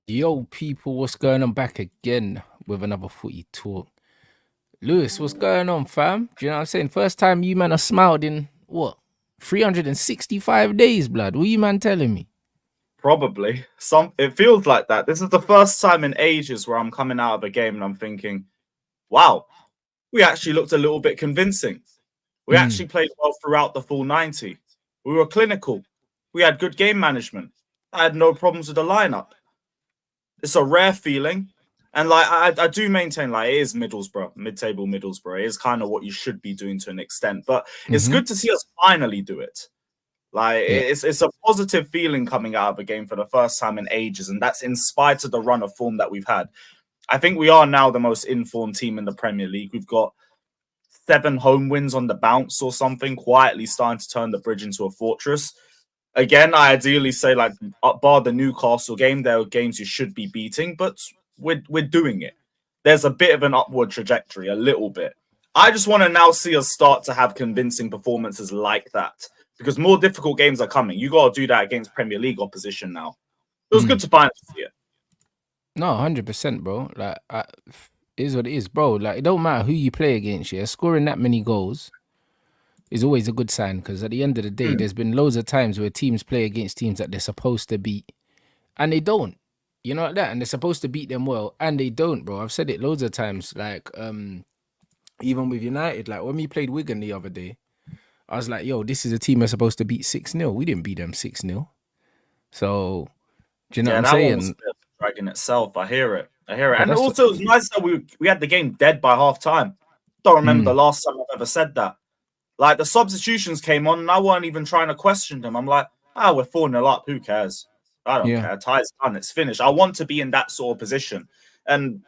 Yo, people, what's going on? Back again with another footy talk. Lewis, what's going on, fam? Do you know what I'm saying? First time you man are smiled in what? 365 days, blood. What you man telling me? Probably. It feels like that. This is the first time in ages where I'm coming out of a game and I'm thinking, wow, we actually looked a little bit convincing. We Mm, actually played well throughout the full 90. We were clinical. We had good game management. I had no problems with the lineup. It's a rare feeling. And I do maintain it is Middlesbrough, mid-table Middlesbrough. It is kind of what you should be doing to an extent. But it's mm-hmm. good to see us finally do it. Like Yeah. it's a positive feeling coming out of a game for the first time in ages, and that's in spite of the run of form that we've had. I think we are now the most informed team in the Premier League. We've got 7 home wins on the bounce or something, quietly starting to turn the bridge into a fortress. Again, I ideally say bar the Newcastle game, there are games you should be beating, but we're doing it. There's a bit of an upward trajectory, a little bit. I just want to now see us start to have convincing performances like that because more difficult games are coming. You got to do that against Premier League opposition now. It was good Mm. to finally see it. No, 100%, bro. It is what it is, bro. Like, it don't matter who you play against, yeah. Scoring that many goals is always a good sign because at the end of the day, Mm. there's been loads of times where teams play against teams that they're supposed to beat and they don't. You know like that, and they're supposed to beat them well, and they don't, bro. I've said it loads of times. Even with United, like when we played Wigan the other day, I was like, "Yo, this is a team we're supposed to beat 6-0. We didn't beat them 6-0. So, do you know what Yeah, I'm that one was a saying? bit of a drag in itself. I hear it. I hear it. But And that's also, it was nice that we had the game dead by half time. Don't remember the mm, last time I've ever said that. Like the substitutions came on, and I weren't even trying to question them. I'm like, we're 4-0 up. Who cares? I don't yeah. care. Tie's done. It's finished. I want to be in that sort of position. And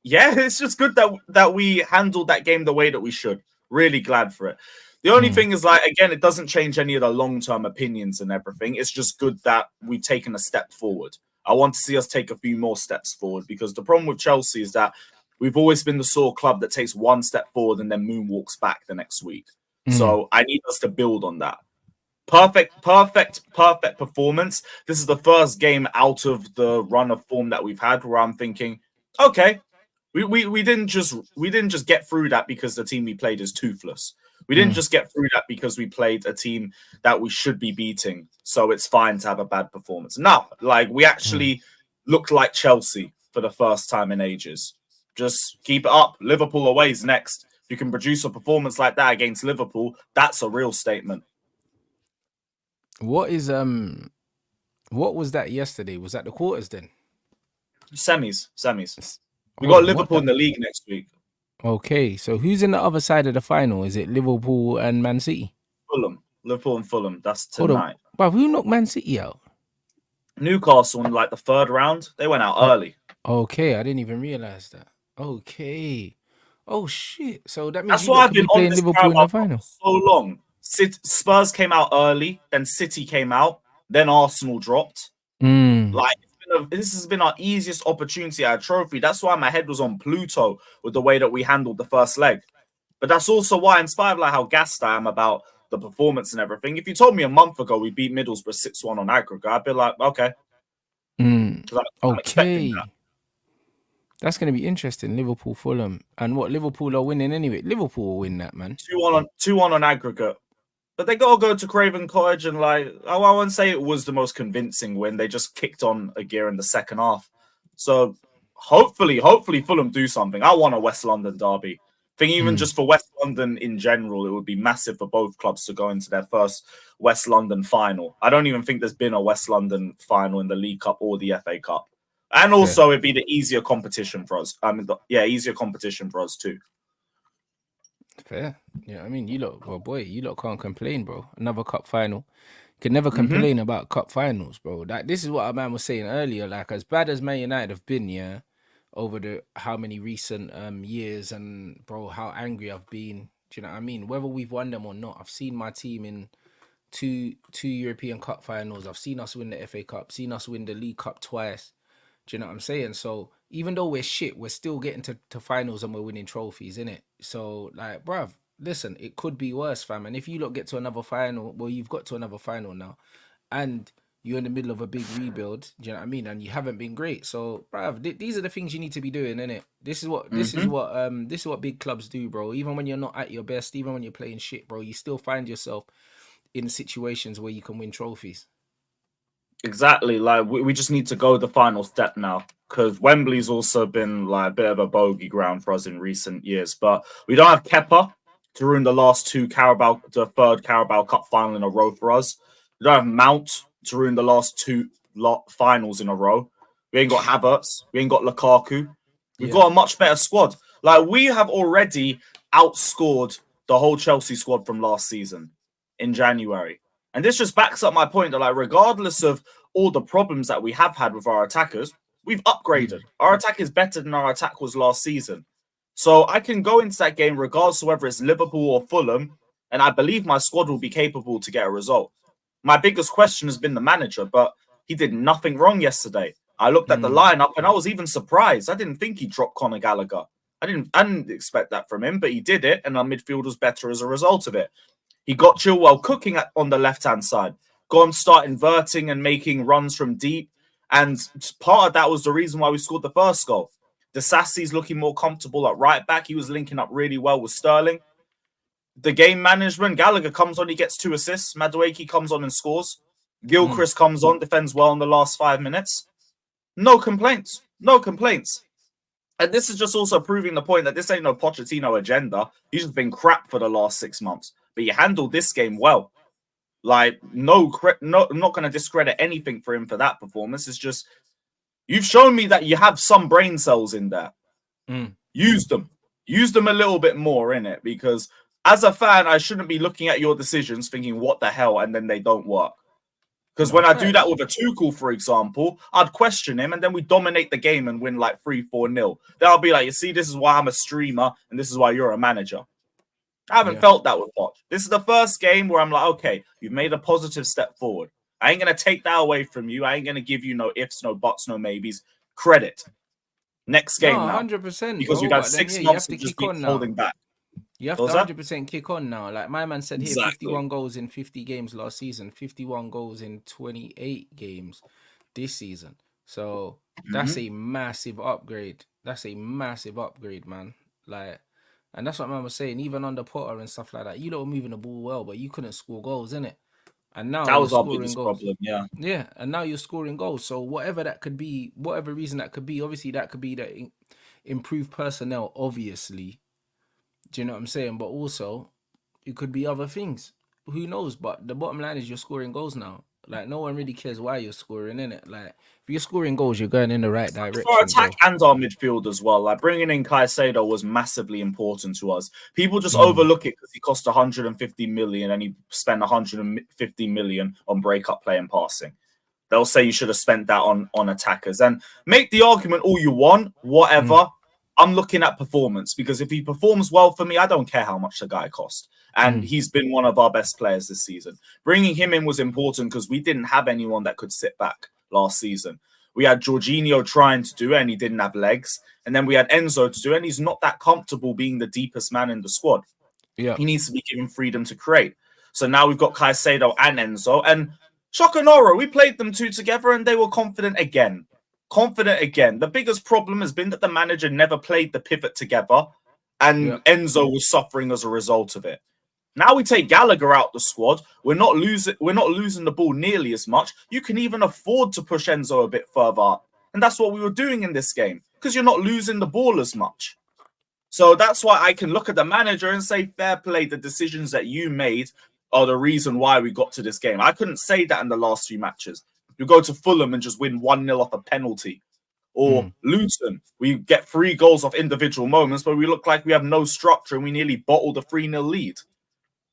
yeah, it's just good that we handled that game the way that we should. Really glad for it. The only Mm, thing is, like, again, it doesn't change any of the long-term opinions and everything. It's just good that we've taken a step forward. I want to see us take a few more steps forward because the problem with Chelsea is that we've always been the sort of club that takes one step forward and then moonwalks back the next week. mm, So I need us to build on that. Perfect performance. This is the first game out of the run of form that we've had where I'm thinking, okay, we didn't just get through that because the team we played is toothless. We didn't mm, just get through that because we played a team that we should be beating. So it's fine to have a bad performance. No, like we mm. actually looked like Chelsea for the first time in ages. Just keep it up. Liverpool away is next. If you can produce a performance like that against Liverpool, that's a real statement. What is what was that yesterday? Was that the quarters then? Semis. S- We Hold got on, what Liverpool the? in the league next week. Okay, so who's in the other side of the final? Is it Liverpool and Man City? Liverpool and Fulham. That's Hold on, tonight. but who knocked Man City out? Newcastle in like the third round. They went out Oh, early. okay, I didn't even realize that. Okay. Oh shit. So that means That's you why lot I've could been be on playing this Liverpool in Carabao the Cup final. for so long. Spurs came out early, then City came out, then Arsenal dropped. Mm. Like this has been our easiest opportunity at a trophy. That's why my head was on Pluto with the way that we handled the first leg. But that's also why, in spite of like how gassed I am about the performance and everything, if you told me a month ago we beat Middlesbrough 6-1 on aggregate, I'd be like, okay, Mm. because I'm expecting that. Okay. That's gonna be interesting. Liverpool, Fulham. And what Liverpool are winning anyway. Liverpool will win that, man. 2-1 on aggregate. But they gotta go to Craven Cottage and I won't say it was the most convincing win. They just kicked on a gear in the second half. So hopefully Fulham do something. I want a West London derby. I think even Mm. just for West London in general, it would be massive for both clubs to go into their first West London final. I don't even think there's been a West London final in the League Cup or the FA Cup. And Fair. also it'd be the easier competition for us. Easier competition for us too. Fair. Yeah, I mean you lot, well boy, you lot can't complain, bro. Another cup final. Can never Mm-hmm. complain about cup finals, bro. Like this is what our man was saying earlier. Like as bad as Man United have been, yeah, over the how many recent years, and bro, how angry I've been. Do you know what I mean? Whether we've won them or not, I've seen my team in two European Cup finals. I've seen us win the FA Cup, seen us win the League Cup twice. Do you know what I'm saying? So even though we're shit, we're still getting to finals and we're winning trophies, innit? So like, bruv, listen, it could be worse, fam. And if you lot get to another final, well, you've got to another final now, and you're in the middle of a big rebuild. Do you know what I mean? And you haven't been great. So, bruv, these are the things you need to be doing, innit? Hmm. This is what big clubs do, bro. Even when you're not at your best, even when you're playing shit, bro, you still find yourself in situations where you can win trophies. Exactly. Like we just need to go the final step now because Wembley's also been like a bit of a bogey ground for us in recent years. But we don't have Kepa to ruin the third Carabao Cup final in a row for us. We don't have Mount to ruin the last two finals in a row. We ain't got Havertz. We ain't got Lukaku. We've Yeah. got a much better squad. Like we have already outscored the whole Chelsea squad from last season in January. And this just backs up my point that, like, regardless of all the problems that we have had with our attackers, we've upgraded. Mm. Our attack is better than our attack was last season. So I can go into that game regardless of whether it's Liverpool or Fulham, and I believe my squad will be capable to get a result. My biggest question has been the manager, but he did nothing wrong yesterday. I looked at the Mm. lineup and I was even surprised. I didn't think he dropped Conor Gallagher. I didn't expect that from him, but he did it, and our midfield was better as a result of it. He got Chilwell cooking on the left-hand side, got him start inverting and making runs from deep. And part of that was the reason why we scored the first goal. The Sassi's looking more comfortable at right back. He was linking up really well with Sterling. The game management, Gallagher comes on, he gets 2 assists. Madueke comes on and scores. Mm. Gilchrist comes on, defends well in the last 5 minutes. No complaints. No complaints. And this is just also proving the point that this ain't no Pochettino agenda. He's just been crap for the last 6 months. But he handled this game well. Like, I'm not going to discredit anything for him for that performance. It's just, you've shown me that you have some brain cells in there. Mm. Use them. Use them a little bit more in it, because as a fan, I shouldn't be looking at your decisions thinking, what the hell, and then they don't work. Because No when I do that facts. with a Tuchel, for example, I'd question him, and then we dominate the game and win like 3-4-0. Then I'll be like, you see, this is why I'm a streamer, and this is why you're a manager. I haven't Yeah. felt that with Poch. This is the first game where I'm like, okay, you've made a positive step forward. I ain't going to take that away from you. I ain't going to give you no ifs, no buts, no maybes. Credit. Next No, game now. 100%, Because bro. we've had But then, yeah, six you have months to of just kick be on now. holding back. You have What to was that? 100% kick on now. Like my man said here, Exactly. 51 goals in 50 games last season, 51 goals in 28 games this season. So that's Mm-hmm. a massive upgrade. That's a massive upgrade, man. Like, and that's what man was saying. Even under Potter and stuff like that, you lot were moving the ball well, but you couldn't score goals, innit? And now That you're was our scoring biggest goals. problem, yeah. Yeah, and now you're scoring goals. So whatever that could be, whatever reason that could be, obviously that could be the improved personnel, obviously. Do you know what I'm saying? But also, it could be other things. Who knows? But the bottom line is you're scoring goals now. Like no one really cares why you're scoring, in it. Like if you're scoring goals, you're going in the right For our direction, attack bro. and our midfield as well. Like bringing in Caicedo was massively important to us. People just Mm. overlook it because he cost 150 million and he spent 150 million on breakup play and passing. They'll say you should have spent that on attackers, and make the argument all you want, Mm. whatever. I'm looking at performance, because if he performs well for me, I don't care how much the guy cost. And Mm. he's been one of our best players this season. Bringing him in was important because we didn't have anyone that could sit back last season. We had Jorginho trying to do it, and he didn't have legs. And then we had Enzo to do it, and he's not that comfortable being the deepest man in the squad. Yeah. He needs to be given freedom to create. So now we've got Caicedo and Enzo. And Shokanoro, we played them two together and they were confident again. Confident again. The biggest problem has been that the manager never played the pivot together, Yeah. and Enzo was suffering as a result of it. Now we take Gallagher out the squad. We're not losing the ball nearly as much. You can even afford to push Enzo a bit further up. And that's what we were doing in this game, because you're not losing the ball as much. So that's why I can look at the manager and say, fair play, the decisions that you made are the reason why we got to this game. I couldn't say that in the last few matches. You go to Fulham and just win 1-0 off a penalty. Or Mm. Luton, we get 3 goals off individual moments, but we look like we have no structure and we nearly bottled a 3-0 lead.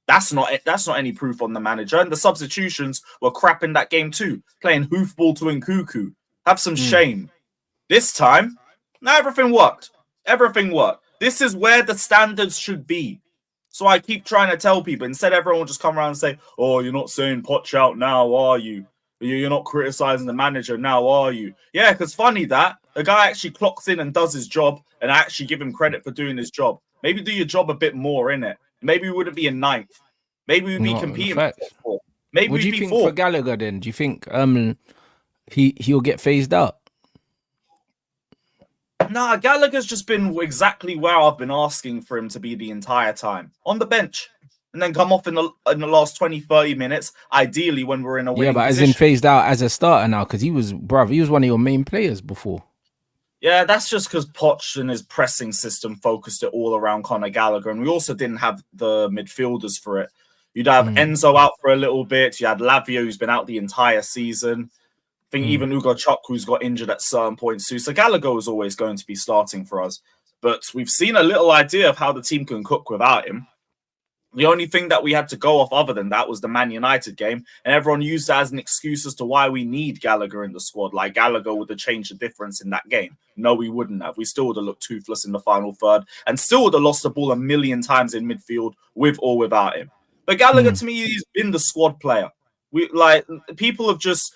That's not any proof on the manager. And the substitutions were crap in that game too, playing hoofball to Nkuku. Have some Mm. shame. This time, now everything worked. Everything worked. This is where the standards should be. So I keep trying to tell people, instead everyone will just come around and say, oh, you're not saying Poch out now, are you? You're not criticizing the manager now, are you? Yeah, because funny that the guy actually clocks in and does his job, and I actually give him credit for doing his job. Maybe do your job a bit more, innit? Maybe we wouldn't be in ninth. Maybe we'd be No, the competing for top facts. four. What maybe do you think for before. Gallagher then? Do you think he'll get phased out? Nah, Gallagher's just been exactly where I've been asking for him to be the entire time. On the bench. And then come off in the last 20, 30 minutes, ideally when we're in a Yeah, winning but as in position. phased out as a starter now, because he was one of your main players before. Yeah, that's just because Poch and his pressing system focused it all around Conor Gallagher, and we also didn't have the midfielders for it. You'd have Enzo out for a little bit. You had Lavio, who's been out the entire season. I think even Ugo Chuk, who's got injured at certain points too. So Gallagher was always going to be starting for us. But we've seen a little idea of how the team can cook without him. The only thing that we had to go off other than that was the Man United game, and everyone used that as an excuse as to why we need Gallagher in the squad. Like Gallagher would have changed the difference in that game. No, we wouldn't have. We still would have looked toothless in the final third and still would have lost the ball a million times in midfield with or without him. But Gallagher, to me, he's been the squad player. People have just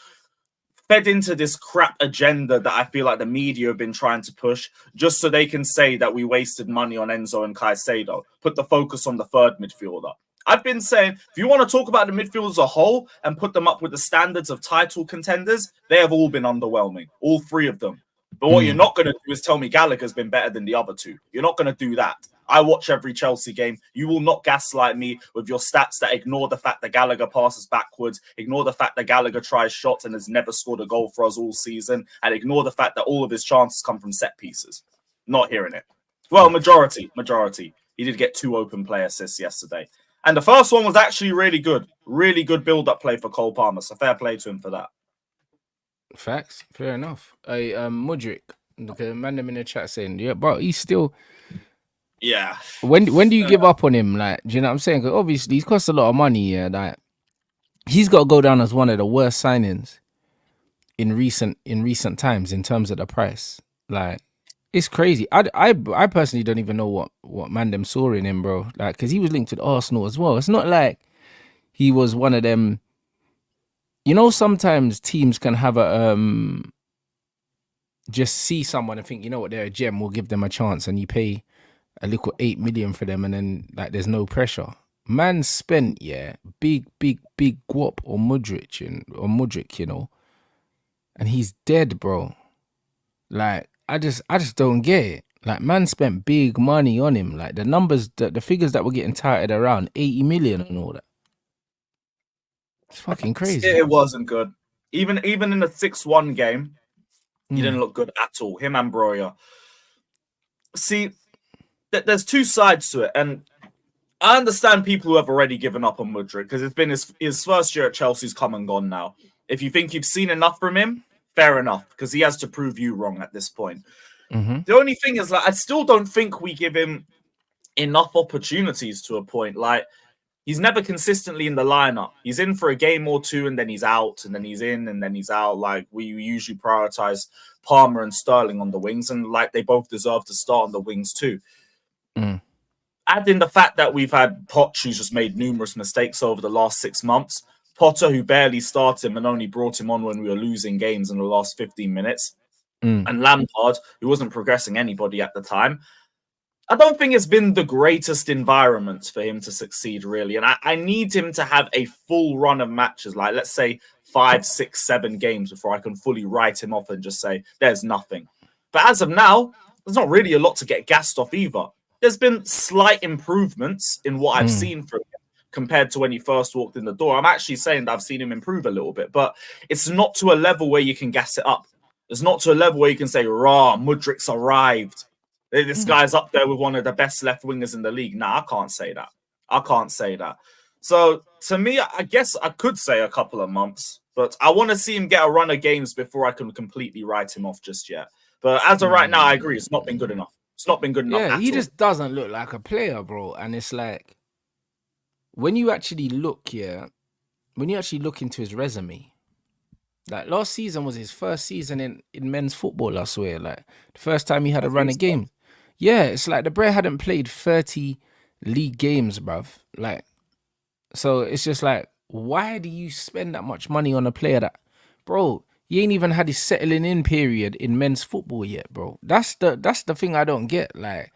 fed into this crap agenda that I feel like the media have been trying to push just so they can say that we wasted money on Enzo and Caicedo. Put the focus on the third midfielder. I've been saying, if you want to talk about the midfield as a whole and put them up with the standards of title contenders, they have all been underwhelming. All three of them. But what you're not going to do is tell me Gallagher's been better than the other two. You're not going to do that. I watch every Chelsea game. You will not gaslight me with your stats that ignore the fact that Gallagher passes backwards, ignore the fact that Gallagher tries shots and has never scored a goal for us all season, and ignore the fact that all of his chances come from set pieces. Not hearing it. Well, majority. He did get 2 open play assists yesterday. And the first one was actually really good. Really good build-up play for Cole Palmer. So fair play to him for that. Facts, fair enough. Mudryk, the man them in the chat saying, yeah, but he's still. Yeah. When do you give up on him? Like, do you know what I'm saying? Because obviously he's cost a lot of money. Yeah, like he's got to go down as one of the worst signings in recent times in terms of the price. Like, it's crazy. I personally don't even know what man them saw in him, bro. Like, because he was linked with Arsenal as well. It's not like he was one of them. You know, sometimes teams can have a just see someone and think, you know what, they're a gem, we'll give them a chance, and you pay a little 8 million for them, and then like there's no pressure. Man spent big guap on Mudryk, you know, and he's dead, bro. Like I just don't get it. Like man spent big money on him. Like the numbers, the figures that were getting touted around 80 million and all that. It's fucking crazy. It wasn't good. Even in the 6-1 game, he didn't look good at all. Him and Broya. See, there's two sides to it, and I understand people who have already given up on Mudryk because it's been his first year at Chelsea's come and gone now. If you think you've seen enough from him, fair enough, because he has to prove you wrong at this point. The only thing is, like, I still don't think we give him enough opportunities to a point. Like, he's never consistently in the lineup. He's in for a game or two, and then he's out, and then he's in, and then he's out. Like, we usually prioritize Palmer and Sterling on the wings, and like they both deserve to start on the wings too. Add in the fact that we've had Poch, who's just made numerous mistakes over the last 6 months. Potter, who barely started him and only brought him on when we were losing games in the last 15 minutes. And Lampard, who wasn't progressing anybody at the time. I don't think it's been the greatest environment for him to succeed, really. And I need him to have a full run of matches, like let's say 5, 6, 7 games before I can fully write him off and just say, there's nothing. But as of now, there's not really a lot to get gassed off either. There's been slight improvements in what I've seen from him compared to when he first walked in the door. I'm actually saying that I've seen him improve a little bit, but it's not to a level where you can gas it up. It's not to a level where you can say, rah, Mudryk's arrived. This guy's up there with one of the best left wingers in the league. Nah, I can't say that. I can't say that. So to me, I guess I could say a couple of months, but I want to see him get a run of games before I can completely write him off just yet. But as of right now, I agree. It's not been good enough. It's not been good enough. Yeah, at he all. just doesn't look like a player, bro. And it's like when you actually look, when you actually look into his resume, like last season was his first season in men's football, I swear. Like the first time he had a run of game. Yeah, it's like the bro hadn't played 30 league games, bruv. Like, so it's just like, why do you spend that much money on a player that, bro, he ain't even had his settling in period in men's football yet, bro. That's the thing I don't get. Like,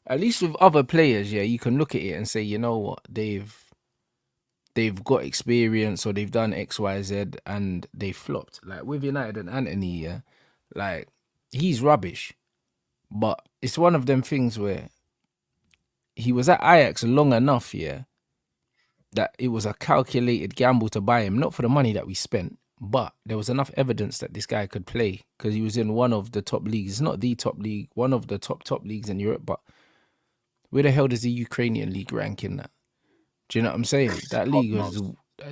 at least with other players, you can look at it and say, you know what, they've they've got experience or they've done X, Y, Z and they flopped. Like with United and Anthony, yeah, like he's rubbish. But it's one of them things where he was at Ajax long enough, yeah, that it was a calculated gamble to buy him, not for the money that we spent, but there was enough evidence that this guy could play because he was in one of the top leagues. It's not the top league, one of the top leagues in Europe, but where the hell does the Ukrainian league rank in that? Do you know what I'm saying? That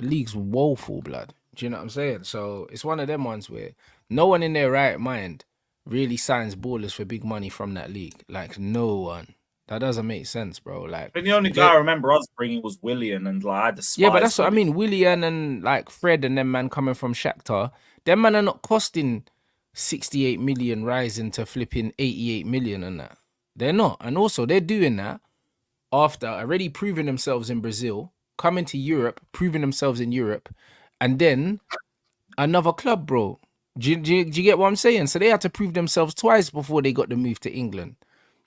league's woeful, blood. Do you know what I'm saying? So it's one of them ones where no one in their right mind really signs ballers for big money from that league. Like no one. That doesn't make sense, bro. Like And the only guy I remember us bringing was Willian, and like I despise. yeah, but that's what I Willian. mean. Willian and like Fred and them man coming from Shakhtar, them man are not costing 68 million rising to flipping 88 million and that. They're not. And also they're doing that after already proving themselves in Brazil, coming to Europe, proving themselves in Europe, and then another club, bro. Do you get what I'm saying? So they had to prove themselves twice before they got the move to England.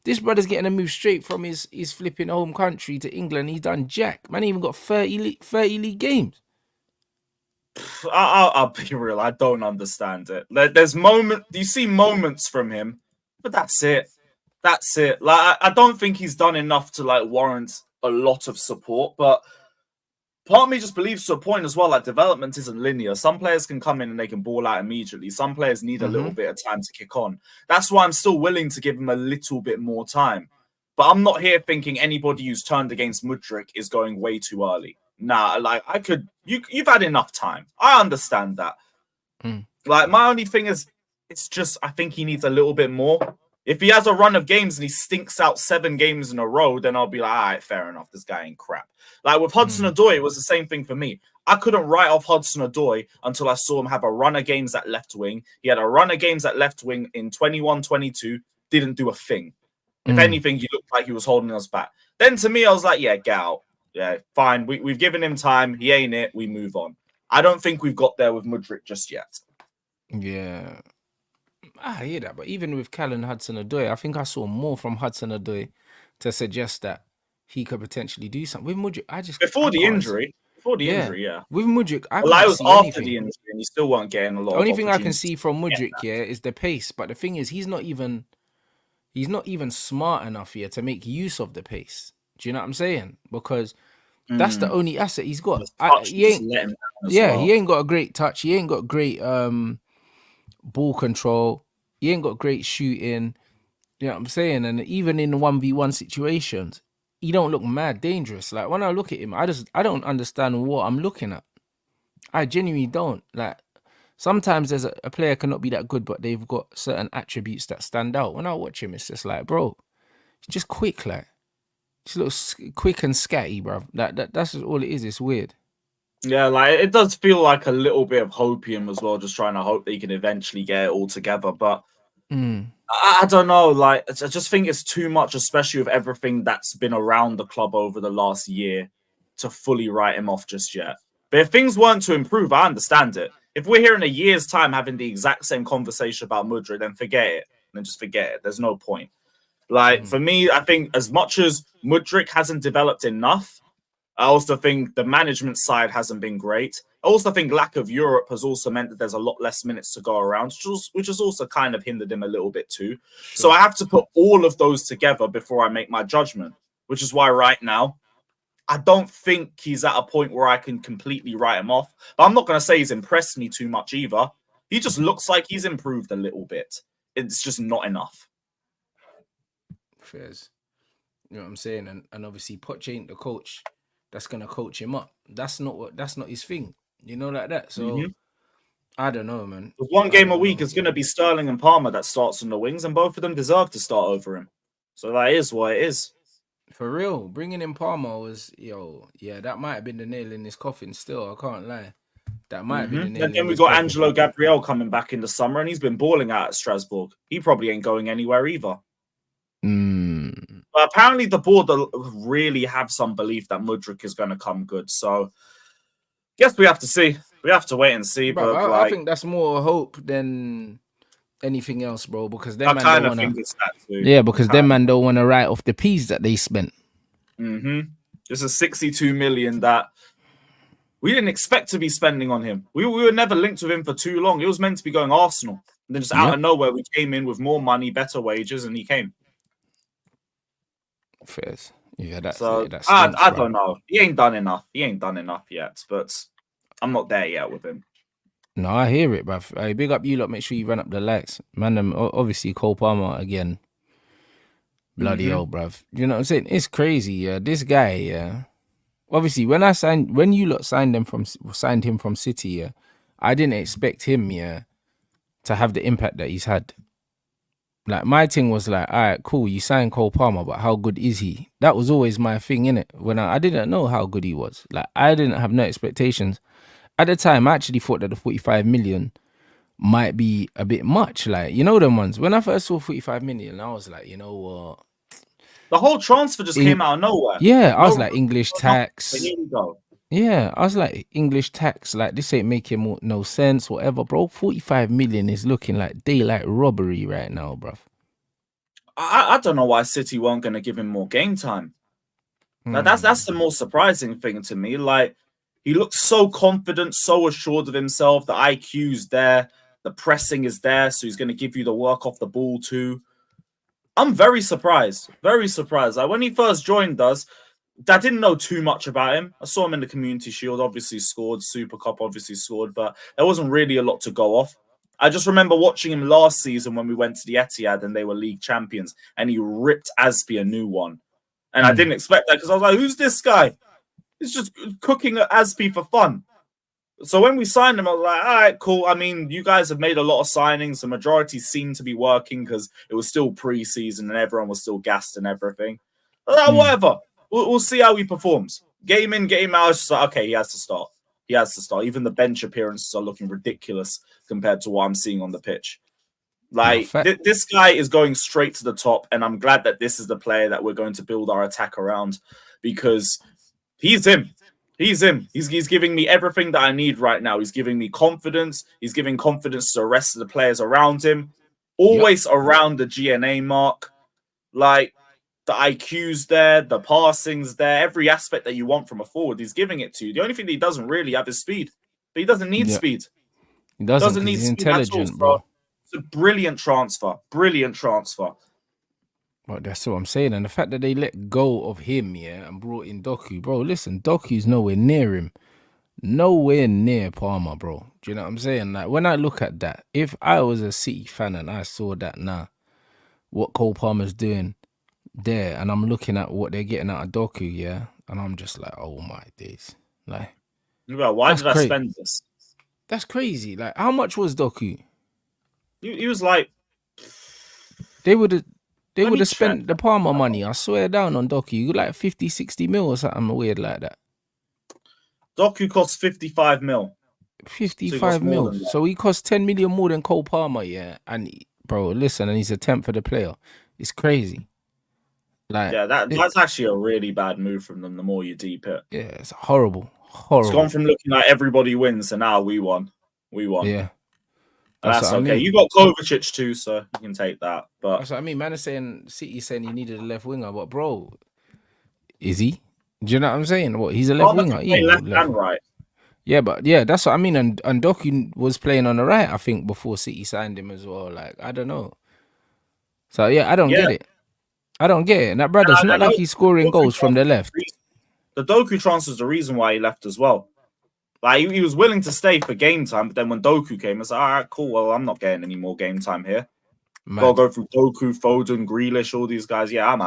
This brother's getting a move straight from his flipping home country to England. He's done jack. Man, he even got 30 league games. I'll be real. I don't understand it. There's you see moments from him, but that's it. That's it. Like I don't think he's done enough to like warrant a lot of support. But part of me just believes to a point as well. Like development isn't linear. Some players can come in and they can ball out immediately. Some players need a little bit of time to kick on. That's why I'm still willing to give him a little bit more time. But I'm not here thinking anybody who's turned against Mudryk is going way too early. Nah, like I could. You've had enough time. I understand that. Like my only thing is, it's just I think he needs a little bit more. If he has a run of games and he stinks out 7 games in a row, then I'll be like, all right, fair enough. This guy ain't crap. Like with Hudson-Odoi, it was the same thing for me. I couldn't write off Hudson-Odoi until I saw him have a run of games at left wing. He had a run of games at left wing in 21-22, didn't do a thing. If anything, he looked like he was holding us back. Then to me, I was like, yeah, get out. Yeah, fine. We've given him time. He ain't it. We move on. I don't think we've got there with Mudryk just yet. Yeah. I hear that, but even with Callan Hudson-Odoi, I think I saw more from Hudson-Odoi to suggest that he could potentially do something. With Mudryk, Before the injury, yeah. With Mudryk, I well, can't I was see after anything. the injury, and you still weren't getting a lot. The only thing I can opportunities. see from Mudryk here is the pace, but the thing is, he's not even smart enough here to make use of the pace. Do you know what I'm saying? Because that's the only asset he's got. He ain't got a great touch. He ain't got great ball control. He ain't got great shooting. You know what I'm saying? And even in 1v1 situations, he don't look mad dangerous. Like when I look at him, I don't understand what I'm looking at. I genuinely don't. Like sometimes there's a player cannot be that good, but they've got certain attributes that stand out. When I watch him, it's just like, bro, he's just quick, like just looks quick and scatty, bro. That's just all it is. It's weird. Yeah, like it does feel like a little bit of hopium as well, just trying to hope that he can eventually get it all together. But I don't know, like I just think it's too much, especially with everything that's been around the club over the last year, to fully write him off just yet. But if things weren't to improve, I understand it. If we're here in a year's time having the exact same conversation about Mudryk, then forget it. Then just forget it. There's no point. Like for me, I think as much as Mudryk hasn't developed enough, I also think the management side hasn't been great. I also think lack of Europe has also meant that there's a lot less minutes to go around, which has also kind of hindered him a little bit too. Sure. So I have to put all of those together before I make my judgment, which is why right now, I don't think he's at a point where I can completely write him off. But I'm not going to say he's impressed me too much either. He just looks like he's improved a little bit. It's just not enough. Fairs. You know what I'm saying? And obviously Poch ain't the coach that's gonna coach him up. That's not his thing. You know, like that. So I don't know, man. With one game a week is gonna be Sterling and Palmer that starts on the wings, and both of them deserve to start over him. So that is what it is. For real, bringing in Palmer was that might have been the nail in his coffin. Still, I can't lie. That might have been the nail. And then we got Angelo Gabriel coming back in the summer, and he's been balling out at Strasbourg. He probably ain't going anywhere either. But apparently the board really have some belief that Mudryk is going to come good. So guess we have to see. We have to wait and see. Bro, but I think that's more hope than anything else, bro. Because them man don't want to. Yeah, because them man don't want to write off the peas that they spent. This is 62 million that We didn't expect to be spending on him. We were never linked with him for too long. It was meant to be going Arsenal. And then just out Yep. of nowhere, we came in with more money, better wages, and he came. Fairs. Yeah, So that stinks, I bro. don't know. He ain't done enough. He ain't done enough yet. But I'm not there yet with him. No, I hear it, bruv. Hey, big up you lot. Make sure you run up the likes. Man, obviously Cole Palmer again. Bloody hell, bruv. You know what I'm saying? It's crazy, yeah. This guy, yeah. Obviously, when you lot signed him from City, yeah, I didn't expect him, yeah, to have the impact that he's had. Like my thing was like, all right, cool, you signed Cole Palmer, but how good is he? That was always my thing, innit? When I didn't know how good he was. Like I didn't have no expectations. At the time, I actually thought that the 45 million might be a bit much. Like, you know them ones. When I first saw 45 million, I was like, you know what? The whole transfer just came out of nowhere. Yeah, I was No, like English nothing. But tax. here we go. Yeah, I was like English tax. Like this ain't making no sense, whatever, bro. 45 million is looking like daylight robbery right now, bruv. I don't know why City weren't going to give him more game time. Now that's the most surprising thing to me. Like he looks so confident, so assured of himself. The IQ's there, the pressing is there, so he's going to give you the work off the ball too. I'm very surprised, very surprised. Like when he first joined us, I didn't know too much about him. I saw him in the Community Shield, obviously scored, Super Cup obviously scored, but there wasn't really a lot to go off. I just remember watching him last season when we went to the Etihad and they were league champions, and he ripped Aspi a new one. And I didn't expect that because I was like, who's this guy? He's just cooking at Aspi for fun. So when we signed him, I was like, all right, cool. I mean, you guys have made a lot of signings. The majority seemed to be working because it was still pre-season and everyone was still gassed and everything. Whatever. We'll see how he performs. Game in, game out. It's just like, okay, he has to start. He has to start. Even the bench appearances are looking ridiculous compared to what I'm seeing on the pitch. Like, this guy is going straight to the top, and I'm glad that this is the player that we're going to build our attack around because he's him. He's him. He's giving me everything that I need right now. He's giving me confidence. He's giving confidence to the rest of the players around him. Always around the GNA mark. Like, the IQ's there, the passing's there, every aspect that you want from a forward, he's giving it to you. The only thing that he doesn't really have is speed. But he doesn't need speed. He doesn't need he's speed intelligent, bro. It's a brilliant transfer. Brilliant transfer. But that's what I'm saying. And the fact that they let go of him, yeah, and brought in Doku, bro. Listen, Doku's nowhere near him. Nowhere near Palmer, bro. Do you know what I'm saying? Like, when I look at that, if I was a City fan and I saw that what Cole Palmer's doing there, and I'm looking at what they're getting out of Doku, yeah, and I'm just like, oh my days. Like, why did I spend this? That's crazy. Like, how much was Doku? He was like, they would have spent the Palmer money. I swear down on Doku. You like 50, 60 mil or something weird like that. Doku costs 55 mil. 55 mil. So he costs 10 million more than Cole Palmer, yeah. And bro, listen, and he's a 10th for the player. It's crazy. Like, yeah, that's actually a really bad move from them. The more you deep it, yeah, it's horrible. It's gone from looking like everybody wins to now we won. Yeah. That's okay. You got Kovacic too, so you can take that. But that's what I mean. Man is saying City's saying he needed a left winger, but bro, is he? Do you know what I'm saying? What, he's a left winger. He left and right. Yeah, but yeah, that's what I mean. And Doku was playing on the right, I think, before City signed him as well. Like, I don't know. So yeah, I don't get it. I don't get it. And that brother's not like he's scoring goals from the left. The Doku transfer is the reason why he left as well. Like, he was willing to stay for game time, but then when Doku came, it's like, all right, cool. Well, I'm not getting any more game time here. Gotta go through Doku, Foden, Grealish, all these guys. Yeah, I'm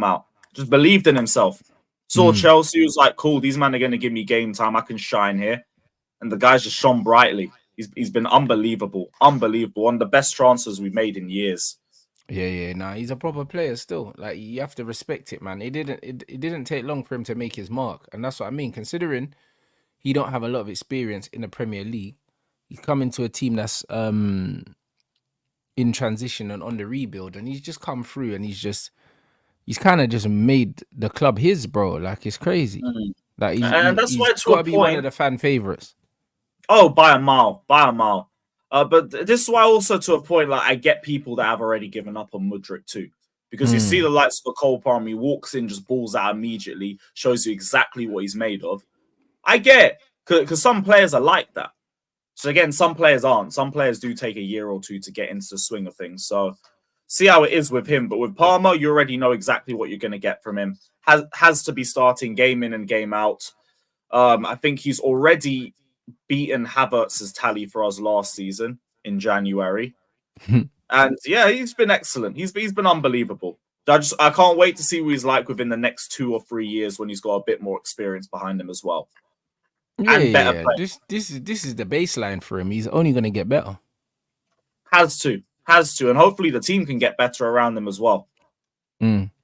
out. Just believed in himself. Saw Chelsea, was like, cool, these men are going to give me game time. I can shine here. And the guy's just shone brightly. He's been unbelievable. Unbelievable. One of the best transfers we've made in years. Yeah. Nah, he's a proper player still. Like, you have to respect it, man. It didn't take long for him to make his mark. And that's what I mean. Considering he don't have a lot of experience in the Premier League, he's coming to a team that's in transition and on the rebuild, and he's just come through and he's kind of just made the club his, bro. Like, it's crazy. Like, he's got to be one of the fan favorites. Oh, by a mile. But this is why also to a point, like, I get people that have already given up on Mudryk too. Because you see the likes of Cole Palmer, he walks in, just balls out immediately, shows you exactly what he's made of. I get it. Because some players are like that. So again, some players aren't. Some players do take a year or two to get into the swing of things. So see how it is with him. But with Palmer, you already know exactly what you're going to get from him. Has to be starting game in and game out. I think he's already beaten Havertz's tally for us last season in January. And yeah, he's been excellent. He's been unbelievable. I can't wait to see what he's like within the next 2 or 3 years when he's got a bit more experience behind him as well. And better play. This is the baseline for him. He's only going to get better. Has to, and hopefully the team can get better around him as well. 100%.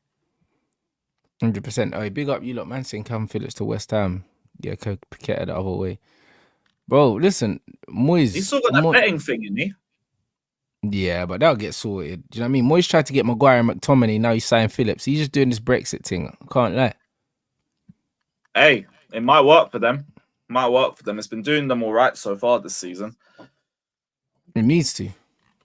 Oh, big up you lot, man. Saying Calvin Phillips to West Ham. Yeah, Paqueta the other way, bro. Listen, Moyes. He's still got that betting thing, isn't he? Yeah, but that'll get sorted. Do you know what I mean? Moyes tried to get Maguire and McTominay. Now he's signing Phillips. He's just doing this Brexit thing. I can't lie. Hey, it might work for them. It's been doing them all right so far this season. It needs to. You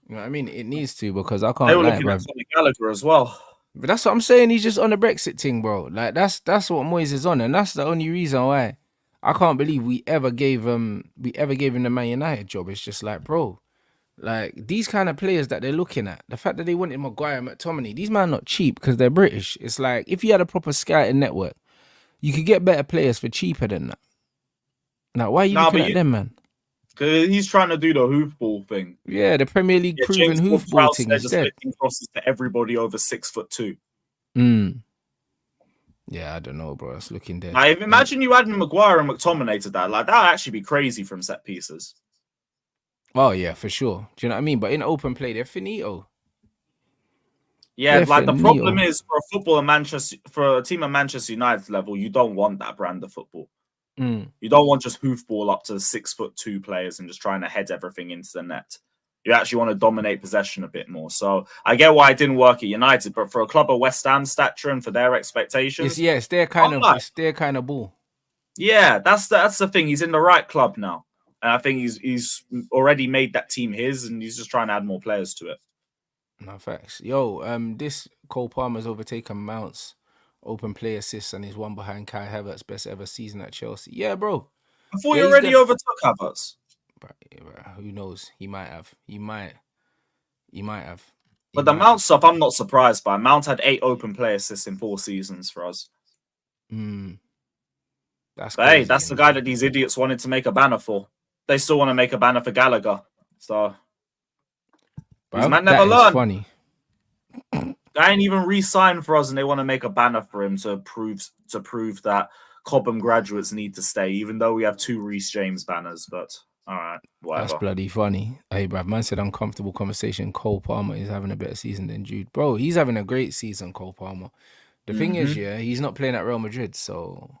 know what I mean? It needs to, because I can't. They were looking at Gallagher as well. But that's what I'm saying. He's just on the Brexit thing, bro. Like that's what Moyes is on, and that's the only reason why I can't believe we ever gave him the Man United job. It's just like, bro, like these kind of players that they're looking at, the fact that they wanted Maguire and McTominay, these men are not cheap because they're British. It's like if you had a proper scouting network, you could get better players for cheaper than that. Now, why are you looking at them, man? Because he's trying to do the hoofball thing. Yeah, the Premier League proven hoofball thing is dead. Just crosses to everybody over 6'2". Yeah, I don't know, bro. It's looking dead. Now, imagine you adding Maguire and McTominay to that. Like that would actually be crazy from set pieces. Oh yeah, for sure. Do you know what I mean? But in open play, they're finito. Yeah, like the problem is for a team at Manchester United level, you don't want that brand of football. You don't want just hoofball up to 6'2" players and just trying to head everything into the net. You actually want to dominate possession a bit more. So I get why it didn't work at United, but for a club of West Ham stature and for their expectations, it's their kind of ball. Yeah, that's the thing. He's in the right club now, and I think he's already made that team his, and he's just trying to add more players to it. No facts. Yo, this Cole Palmer's overtaken Mount's open play assists and he's one behind Kai Havertz's best ever season at Chelsea. Yeah, bro. I thought you already overtook Havertz. Who knows? He might have. But the Mount stuff, I'm not surprised by. Mount had 8 open play assists in 4 seasons for us. That's crazy, that's the guy that these idiots wanted to make a banner for. They still want to make a banner for Gallagher. So this man never learned. Funny. Guy ain't even re-signed for us, and they want to make a banner for him to prove that Cobham graduates need to stay, even though we have 2 Reece James banners. But all right, whatever. That's bloody funny. Hey, bruv, man said uncomfortable conversation. Cole Palmer is having a better season than Jude. Bro, he's having a great season, Cole Palmer. The thing is, he's not playing at Real Madrid, so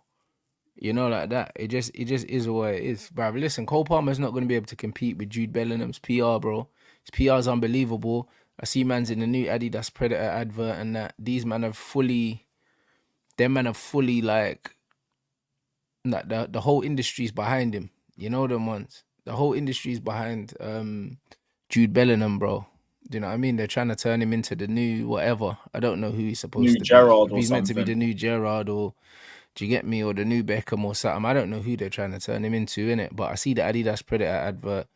you know, like that. It just is what it is, bruv. Listen, Cole Palmer's not going to be able to compete with Jude Bellingham's PR, bro. His PR is unbelievable. I see man's in the new Adidas Predator advert and that these men are fully like the whole industry's behind him. You know them ones. The whole industry's behind Jude Bellingham, bro. Do you know what I mean? They're trying to turn him into the new whatever. I don't know who he's supposed to be. Gerrard, he's meant to be the new Gerrard, or do you get me? Or the new Beckham or something. I don't know who they're trying to turn him into, innit? But I see the Adidas Predator advert.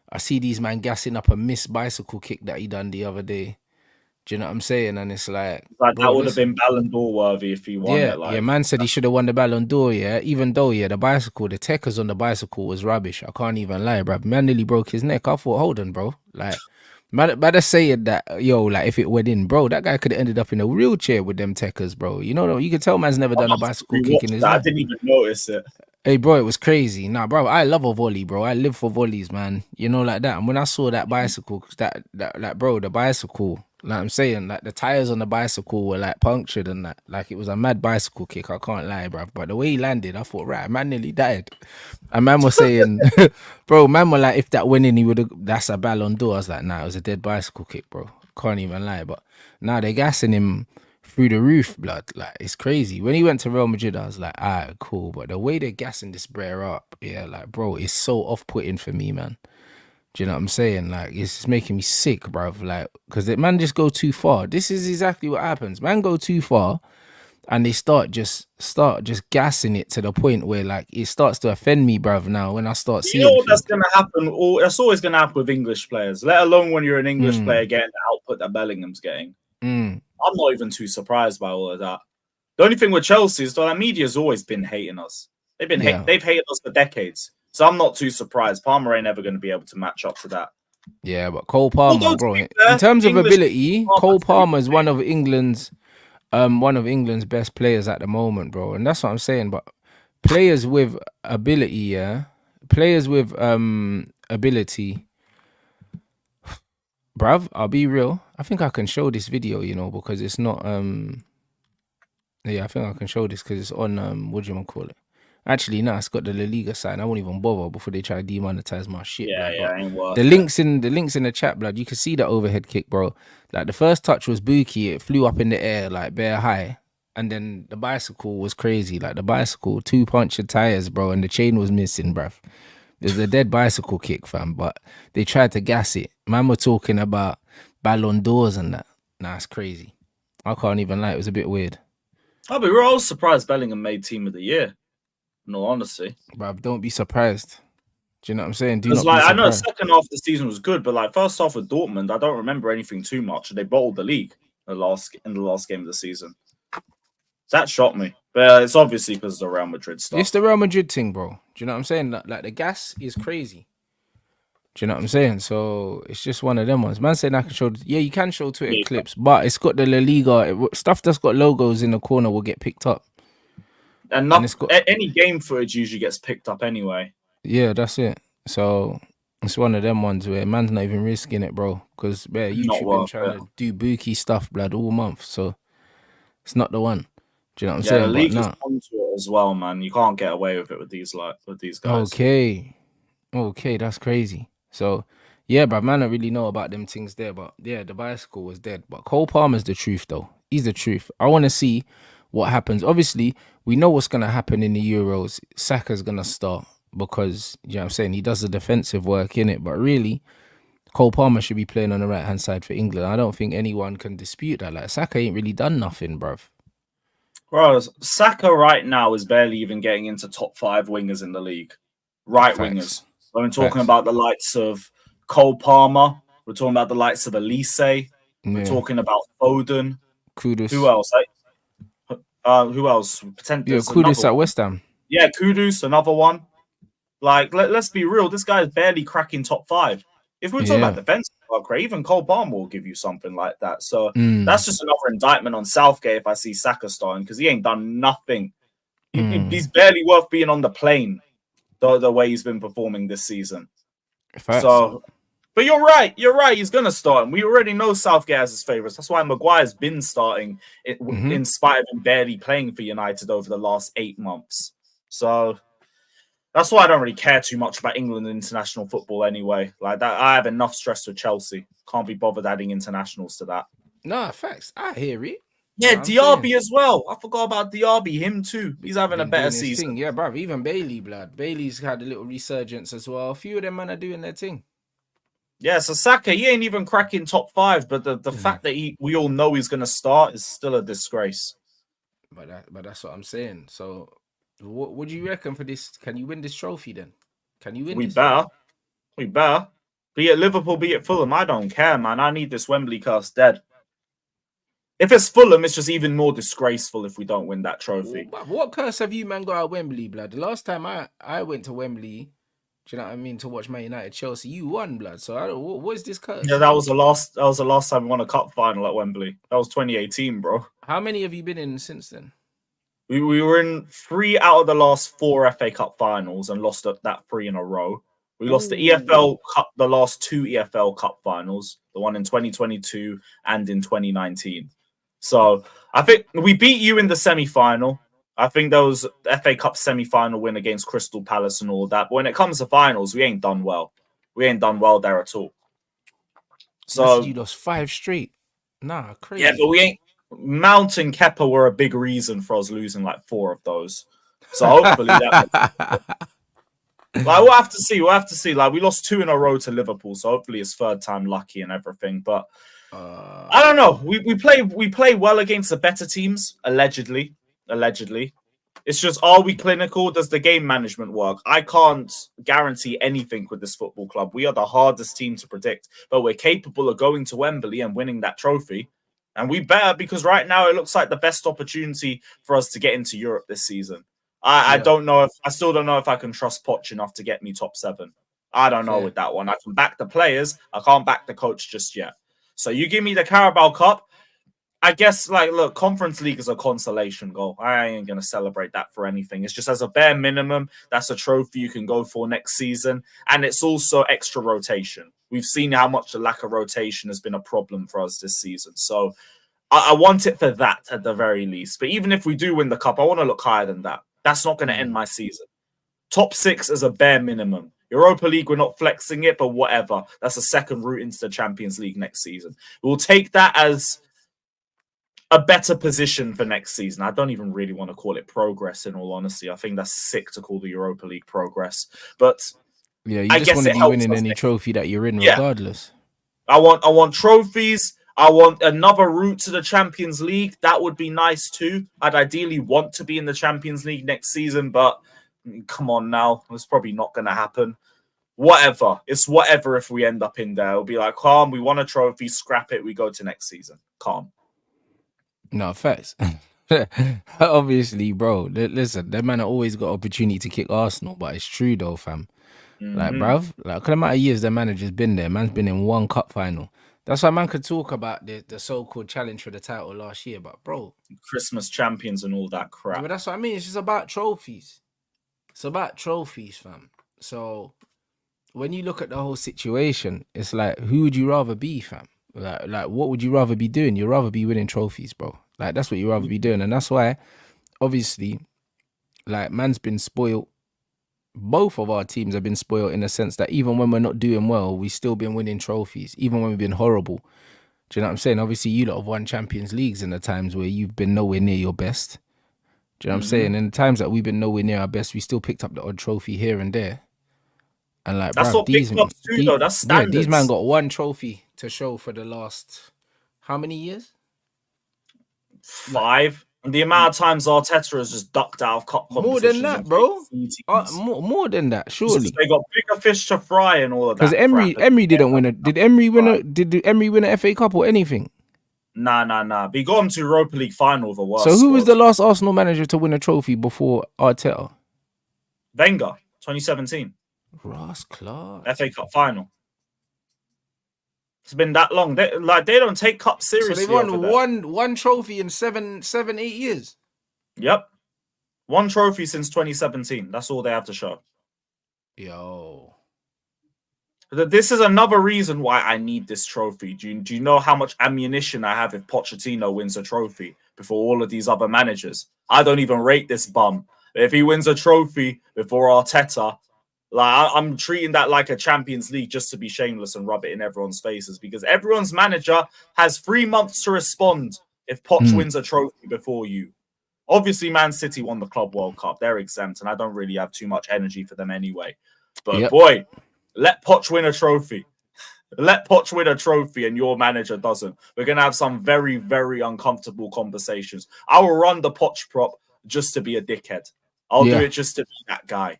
I see these man gassing up a missed bicycle kick that he done the other day. Do you know what I'm saying? And it's like bro, that would have been Ballon d'Or worthy if he won it. Like, yeah, man said he should have won the Ballon d'Or, yeah. Even though, the techers on the bicycle was rubbish. I can't even lie, bro. Man nearly broke his neck. I thought, hold on, bro. Like, man saying that, like, if it went in, bro, that guy could have ended up in a wheelchair with them techers, bro. You know, you could tell man's never done a bicycle kick in his life. I didn't even notice it. Hey, bro, it was crazy. Nah, bro, I love a volley, bro. I live for volleys, man. You know, like that. And when I saw that bicycle, like, bro, the bicycle, like I'm saying, like the tires on the bicycle were like punctured and that. Like it was a mad bicycle kick. I can't lie, bro. But the way he landed, I thought, right, man nearly died. And man was saying, bro, man was like, if that went in, he would have, that's a Ballon d'Or. I was like, nah, it was a dead bicycle kick, bro. Can't even lie. But now they're gassing him through the roof, blood. Like, it's crazy. When he went to Real Madrid, I was like, cool. But the way they're gassing this brer up, like, bro, it's so off-putting for me, man. Do you know what I'm saying? Like, it's just making me sick, bruv. Like, because the man just go too far. This is exactly what happens. Man go too far, and they start just gassing it to the point where like it starts to offend me, bruv. Now when I start You know seeing what that's things, going to happen? Or that's always going to happen with English players. Let alone when you're an English player mm, getting the output that Bellingham's getting. mm, I'm not even too surprised by all of that. The only thing with Chelsea is that media's always been hating us. yeah, They've hated us for decades. So I'm not too surprised. Palmer ain't ever going to be able to match up to that. yeah. But Cole Palmer, Although to bro, be in fair, terms of English ability, Palmer Cole too. Palmer is one of England's best players at the moment, bro, and that's what I'm saying. But players with ability, yeah, players with ability, bruv. I'll be real. I think I can show this video, because it's not yeah, I think I can show this because it's on what do you want to call it? Actually, no, it's got the La Liga sign. I won't even bother before they try to demonetize my shit, Yeah, blood. But yeah, ain't worth the it. links in the chat, blood. You can see the overhead kick, bro. Like the first touch was booky. It flew up in the air like bare high, and then the bicycle was crazy. Like the bicycle, two punctured tires, bro, and the chain was missing, bruv. There's a dead bicycle kick, fam. But they tried to gas it. Man, we're talking about Ballon d'Ors and that. Nah, it's crazy. I can't even lie. It was a bit weird. I'll be real. I was surprised Bellingham made team of the year. In all honesty. Bruv, don't be surprised. Do you know what I'm saying? Do Because not be like I know the surprised. second half of the season was good, but like first half with Dortmund, I don't remember anything too much. They bottled the league in the last game of the season. That shocked me. But it's obviously because of the Real Madrid It's stuff. the Real Madrid thing, bro. Do you know what I'm saying? Like the gas is crazy. Do you know what I'm saying? So it's just one of them ones. Man saying I can show. Yeah, you can show Twitter Yeah. clips, but it's got the La Liga stuff that's got logos in the corner will get picked up, And and not it's got any game footage usually gets picked up anyway. yeah, that's it. So it's one of them ones where man's not even risking it, bro, because Not YouTube been worth trying it. to do bookie stuff, blood, all month. So it's not the one. Do you know what I'm Yeah, the saying? But league is nah. onto it as well, man. You can't get away with it with these guys. Okay, that's crazy. So, yeah, but man, I don't really know about them things there. But yeah, the bicycle was dead. But Cole Palmer's the truth, though. He's the truth. I want to see what happens. Obviously, we know what's gonna happen in the Euros. Saka's gonna start because you know what I'm saying he does the defensive work in it. But really, Cole Palmer should be playing on the right hand side for England. I don't think anyone can dispute that. Like Saka ain't really done nothing, bruv. Bro, Saka right now is barely even getting into top 5 wingers in the league. Right Facts. wingers. When we're talking Facts. about the likes of Cole Palmer, we're talking about the likes of Elise, we're Yeah. talking about Foden. Who Kudos. else? Who else? Yeah, There's another Kudos at one. West Ham. Yeah, Kudus, another one. Like, let's be real. This guy is barely cracking top 5. If we're talking about Yeah. defensive work rate, even Cole Palmer will give you something like that. So Mm, that's just another indictment on Southgate if I see Saka starting because he ain't done nothing. He's mm. barely worth being on the plane the way he's been performing this season. Facts. So, but you're right. You're right. He's gonna start, and we already know Southgate has his favourites. That's why Maguire's been starting, Mm-hmm. in spite of him barely playing for United over the last 8 months. So that's why I don't really care too much about England and international football anyway. Like that, I have enough stress with Chelsea. Can't be bothered adding internationals to that. Nah, facts. I hear it. You Yeah, know what I'm saying? Diaby as well. I forgot about Diaby. Him too. He's having a Been better doing his thing. season. Yeah, bruv. Even Bailey, blood. Bailey's had a little resurgence as well. A few of them man are doing their thing. Yeah, so Saka, he ain't even cracking top 5, but the Mm. fact that we all know he's going to start is still a disgrace. But that's what I'm saying. So, what do you reckon for this? Can you win this trophy then? Can you win We this? better. We better. Be it Liverpool, be it Fulham. I don't care, man. I need this Wembley curse dead. If it's Fulham, it's just even more disgraceful if we don't win that trophy. What curse have you man got at Wembley, blood? The last time I went to Wembley, do you know what I mean, to watch Man United Chelsea, you won, blood. So I don't. What is this Yeah, curse? that was the last time we won a cup final at Wembley. That was 2018, bro. How many have you been in since then? We were in 3 out of the last 4 FA Cup finals and lost that 3 in a row. We lost the Ooh. EFL Cup, the last 2 EFL Cup finals, the one in 2022 and in 2019. So I think we beat you in the semi-final. I think there was FA Cup semi-final win against Crystal Palace and all that. But when it comes to finals, we ain't done well. We ain't done well there at all. Man said you So lost 5 straight. Nah, yeah, but crazy. we ain't. Mount and Kepa were a big reason for us losing like 4 of those. So hopefully that makes like we'll have to see. We'll have to see. Like we lost 2 in a row to Liverpool, so hopefully it's third time lucky and everything. But I don't know. We play well against the better teams, allegedly. It's just, are we clinical? Does the game management work? I can't guarantee anything with this football club. We are the hardest team to predict, but we're capable of going to Wembley and winning that trophy. And we better, because right now it looks like the best opportunity for us to get into Europe this season. I still don't know if I can trust Poch enough to get me top 7. I don't know with that one. I can back the players. I can't back the coach just yet. So you give me the Carabao Cup. I guess, look, Conference League is a consolation goal. I ain't going to celebrate that for anything. It's just as a bare minimum, that's a trophy you can go for next season. And it's also extra rotation. We've seen how much the lack of rotation has been a problem for us this season. So I want it for that at the very least. But even if we do win the cup, I want to look higher than that. That's not going to end my season. Top 6 is a bare minimum. Europa League, we're not flexing it, but whatever. That's a second route into the Champions League next season. We'll take that as a better position for next season. I don't even really want to call it progress, in all honesty. I think that's sick to call the Europa League progress. But yeah, you just want to be winning any trophy that you're in, regardless. I want trophies. I want another route to the Champions League. That would be nice too. I'd ideally want to be in the Champions League next season, but come on now. It's probably not going to happen. Whatever. It's whatever if we end up in there. It'll be like, calm, we won a trophy, scrap it, we go to next season. Calm. No, facts. Obviously, bro. Listen, that man always got opportunity to kick Arsenal, but it's true though, fam. Like, bruv, look at the amount of years the manager's been there. Man's been in one cup final. That's why man could talk about the so-called challenge for the title last year, but bro, Christmas champions and all that crap. But that's what I mean. It's just about trophies. It's about trophies, fam. So when you look at the whole situation, it's like, who would you rather be, fam? Like, what would you rather be doing? You'd rather be winning trophies, bro. Like, that's what you'd rather be doing. And that's why, obviously, like, man's been spoiled. Both of our teams have been spoiled in the sense that even when we're not doing well, we've still been winning trophies, even when we've been horrible. Do you know what I'm saying? Obviously, you lot have won Champions Leagues in the times where you've been nowhere near your best. Do you know what I'm saying? In the times that we've been nowhere near our best, we still picked up the odd trophy here and there. And like, that's what big clubs do, though. That's standards. Yeah, these man got one trophy to show for the last how many years? 5. And the amount of times Arteta has just ducked out of cup competitions. More than that, bro. More than that, surely. They got bigger fish to fry and all of that. Because Emery didn't win it. Did Emery win a? Did Emery win an FA Cup or anything? Nah. But he got him to Europa League final of the worst. So who was the last Arsenal manager to win a trophy before Arteta? Wenger, 2017. Ross Clark. FA Cup final. It's been that long. They don't take cup seriously. So they won one trophy in 8 years. Yep. One trophy since 2017. That's all they have to show. Yo. This is another reason why I need this trophy. Do you know how much ammunition I have if Pochettino wins a trophy before all of these other managers? I don't even rate this bum. If he wins a trophy before Arteta, I'm treating that like a Champions League just to be shameless and rub it in everyone's faces, because everyone's manager has 3 months to respond if Poch wins a trophy before you. Obviously, Man City won the Club World Cup. They're exempt, and I don't really have too much energy for them anyway. But boy, let Poch win a trophy. Let Poch win a trophy and your manager doesn't. We're going to have some very, very uncomfortable conversations. I will run the Poch prop just to be a dickhead. I'll do it just to be that guy.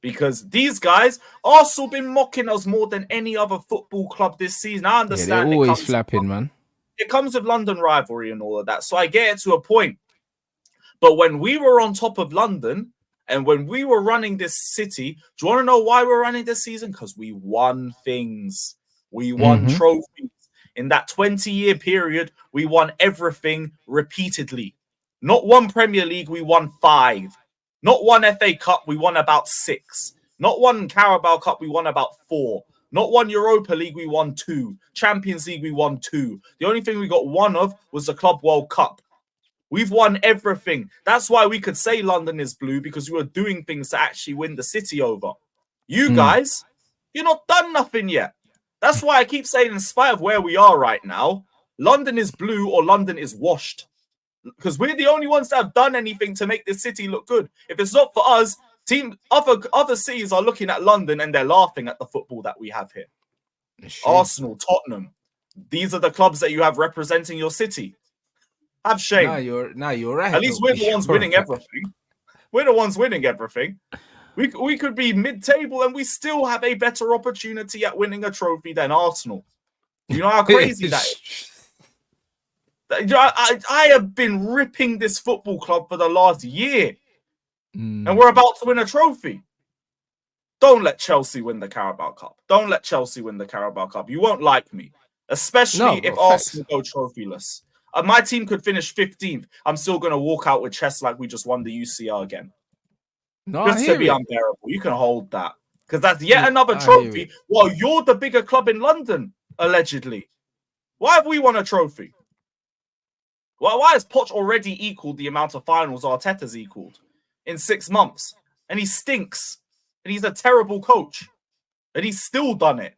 Because these guys, Arsenal been mocking us more than any other football club this season. I understand. They're always flapping, man. It comes with London rivalry and all of that. So I get it to a point. But when we were on top of London and when we were running this city, do you want to know why we're running this season? Because we won things. We won trophies. In that 20-year period, we won everything repeatedly. Not one Premier League, we won 5. Not one FA Cup, we won about 6. Not one Carabao Cup, we won about 4. Not one Europa League, we won 2. Champions League, we won 2. The only thing we got one of was the Club World Cup. We've won everything. That's why we could say London is blue, because we were doing things to actually win the city over. You guys, you're not done nothing yet. That's why I keep saying, in spite of where we are right now, London is blue or London is washed. Because we're the only ones that have done anything to make this city look good. If it's not for us, other cities are looking at London and they're laughing at the football that we have here. Arsenal, Tottenham, These are the clubs that you have representing your city. Have shame. You're right. At least we're the ones winning everything. We're the ones winning everything. We could be mid-table and we still have a better opportunity at winning a trophy than Arsenal. You know how crazy that is? I have been ripping this football club for the last year. And we're about to win a trophy. Don't let Chelsea win the Carabao Cup. Don't let Chelsea win the Carabao Cup. You won't like me. Especially if Arsenal go trophyless. My team could finish 15th. I'm still going to walk out with chest like we just won the UCL again. No, just to be unbearable. You can hold that. Because that's yet another trophy. Well, you're the bigger club in London, allegedly. Why have we won a trophy? Well, why has Poch already equaled the amount of finals Arteta's equaled in 6 months? And he stinks. And he's a terrible coach. And he's still done it.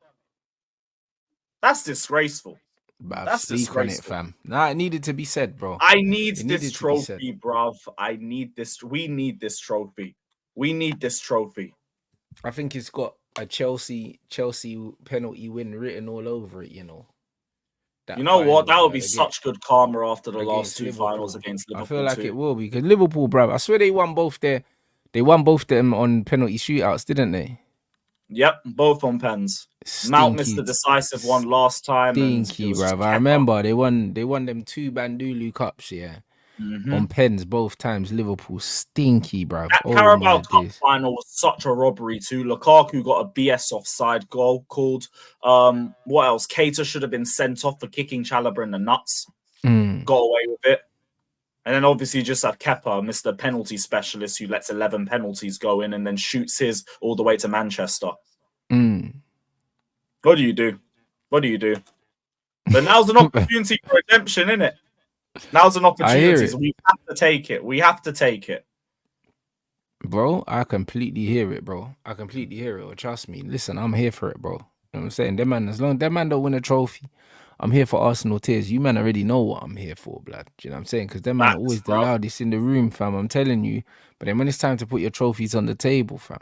That's disgraceful. Bruv, that's disgraceful. On it, fam. Nah, it needed to be said, bro. I need this trophy, bruv. I need this. We need this trophy. We need this trophy. I think it's got a Chelsea penalty win written all over it, you know. You know what? That would be such good karma after the last 2 finals against Liverpool. I feel like it will be because Liverpool, bruv. I swear they won both them on penalty shootouts, didn't they? Yep, both on pens. Mount missed the decisive one last time. Stinky, bruv. I remember they won them 2 Bandulu Cups, yeah. On pens both times. Liverpool stinky, bruv. That Carabao Cup final was such a robbery too. Lukaku got a BS offside goal called. What else? Keita should have been sent off for kicking Chalobah in the nuts. Got away with it. And then obviously you just have Kepa, Mr. Penalty Specialist, who lets 11 penalties go in and then shoots his all the way to Manchester. What do you do? What do you do? But now's an opportunity for redemption, isn't it? Now's an opportunity. So we have to take it. We have to take it. Bro, I completely hear it, bro. I completely hear it. Trust me. Listen, I'm here for it, bro. You know what I'm saying? As long as that man don't win a trophy, I'm here for Arsenal tears. You man already know what I'm here for, blood. Do you know what I'm saying? Because them man are always the loudest in the room, fam. I'm telling you. But then when it's time to put your trophies on the table, fam,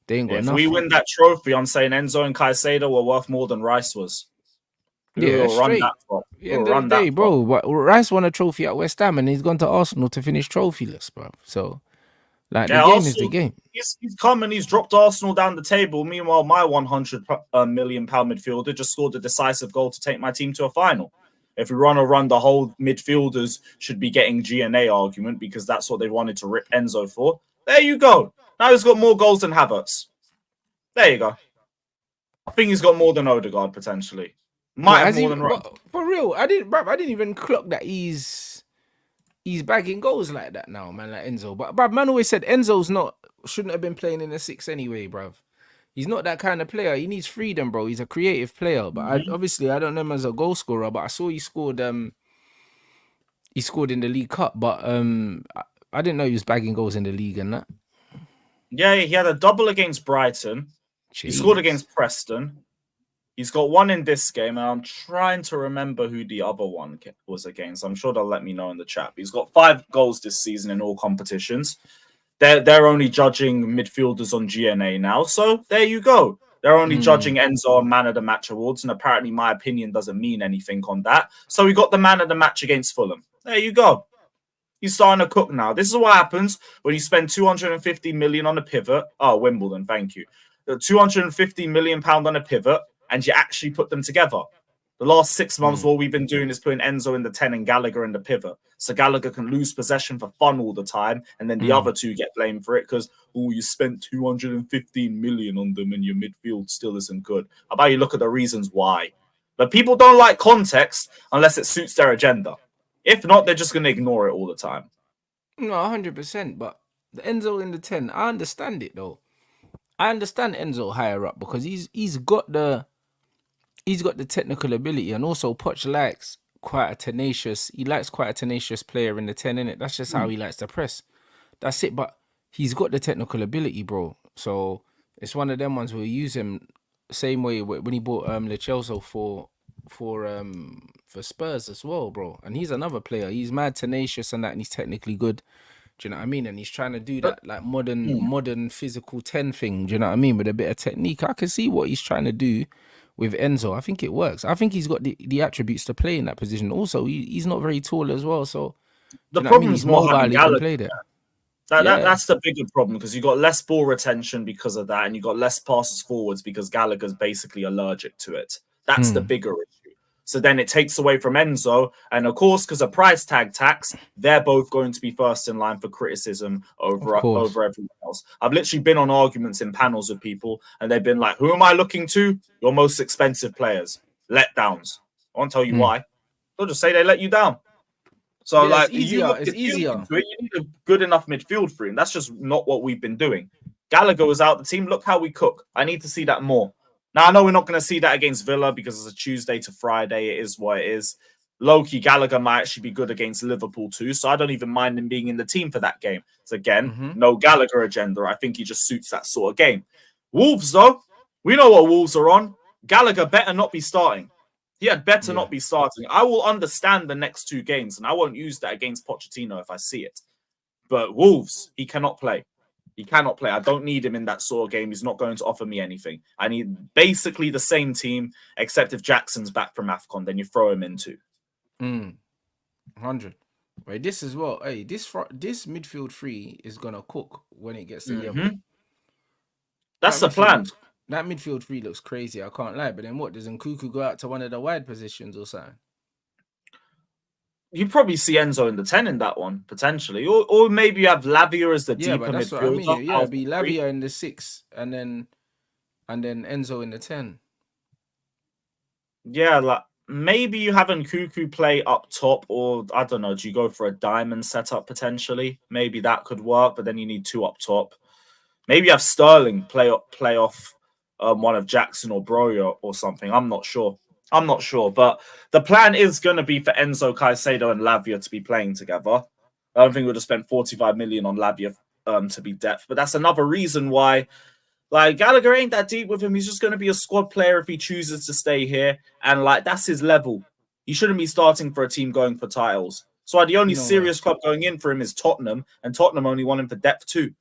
they ain't got nothing. If we win that trophy, I'm saying Enzo and Caicedo were worth more than Rice was. Yeah, straight. End of the day, bro. Rice won a trophy at West Ham and he's gone to Arsenal to finish trophyless, bro. So, like, the game is the game. He's come and he's dropped Arsenal down the table. Meanwhile, my £100 million midfielder just scored a decisive goal to take my team to a final. If we want to run the whole midfielders should be getting G&A argument because that's what they wanted to rip Enzo for. There you go. Now he's got more goals than Havertz. There you go. I think he's got more than Odegaard potentially. Might have more than right. For real, I didn't even clock that he's bagging goals like that now, man, like Enzo. But bruv, man always said Enzo's shouldn't have been playing in the 6 anyway, bruv. He's not that kind of player. He needs freedom, bro. He's a creative player. But obviously I don't know him as a goal scorer, but I saw he scored in the League Cup, but I didn't know he was bagging goals in the league and that. Yeah, he had a double against Brighton. Jeez. He scored against Preston. He's got one in this game, and I'm trying to remember who the other one was against. I'm sure they'll let me know in the chat. But he's got 5 goals this season in all competitions. They're only judging midfielders on GNA now, so there you go. They're only judging Enzo on Man of the Match awards, and apparently my opinion doesn't mean anything on that. So we got the Man of the Match against Fulham. There you go. He's starting to cook now. This is what happens when you spend 250 million on a pivot. Oh, Wimbledon, thank you. 250 million pound on a pivot. And you actually put them together. The last 6 months, what we've been doing is putting Enzo in the 10 and Gallagher in the pivot. So Gallagher can lose possession for fun all the time. And then the other two get blamed for it because, you spent 215 million on them and your midfield still isn't good. How about you look at the reasons why? But people don't like context unless it suits their agenda. If not, they're just going to ignore it all the time. No, 100%. But the Enzo in the 10, I understand it, though. I understand Enzo higher up because he's got the technical ability, and also Poch likes quite a tenacious player in the 10, innit? That's just how he likes to press. That's it. But he's got the technical ability, bro. So it's one of them ones where use him same way when he bought Lo Celso for Spurs as well, bro. And he's another player. He's mad tenacious and that, and he's technically good. Do you know what I mean? And he's trying to do that like modern physical 10 thing. Do you know what I mean? With a bit of technique. I can see what he's trying to do with Enzo. I think it works. I think he's got the attributes to play in that position. Also, he's not very tall as well, so do The you know what I mean? problem's He's more mobile. having He can Gallagher. play there. Yeah, That's the bigger problem because you got less ball retention because of that, and you got less passes forwards because Gallagher's basically allergic to it. That's the mm, bigger issue. So then it takes away from Enzo, and of course, because of price tag tax, they're both going to be first in line for criticism of over course. everyone else. I've literally been on arguments in panels with people, and they've been like, "Who am I looking to? Your most expensive players, letdowns." I won't tell you Mm. why. They'll just say they let you down. So, Yeah, it's like, you easier. look It's if you look easier. into it, you need a good enough midfield for him. That's just not what we've been doing. Gallagher was out the team. Look how we cook. I need to see that more. Now, I know we're not going to see that against Villa because it's a Tuesday to Friday. It is what it is. Loki Gallagher might actually be good against Liverpool too, so I don't even mind him being in the team for that game. So again, Mm-hmm. no Gallagher agenda. I think he just suits that sort of game. Wolves, though, we know what Wolves are on. Gallagher better not be starting. He had better Yeah. not be starting. I will understand the next two games, and I won't use that against Pochettino if I see it. But Wolves, he cannot play. He cannot play. I don't need him in that sort of game. He's not going to offer me anything. I need basically the same team, except if Jackson's back from AFCON, then you throw him into. 100. Wait, this as well. Hey, this midfield three is gonna cook when it gets to level. That's the plan. That midfield three looks crazy. I can't lie. But then what? Doesn't Cuckoo go out to one of the wide positions or something? You probably see Enzo in the 10 in that one, potentially. Or maybe you have Lavia as the Yeah, deeper but that's what I midfielder. mean. Yeah, it'd be Lavia in the 6 and then Enzo in the 10. Yeah, like maybe you have Cuckoo play up top, or I don't know. Do you go for a diamond setup potentially? Maybe that could work, but then you need two up top. Maybe you have Sterling play off one of Jackson or Broyo or something. I'm not sure. But the plan is going to be for Enzo Caicedo and Lavia to be playing together. I don't think we'll just spend 45 million on Lavia to be depth, but that's another reason why. Like Gallagher ain't that deep with him. He's just going to be a squad player if he chooses to stay here, and like that's his level. He shouldn't be starting for a team going for titles. So the only You know why? serious club going in for him is Tottenham, and Tottenham only want him for depth too.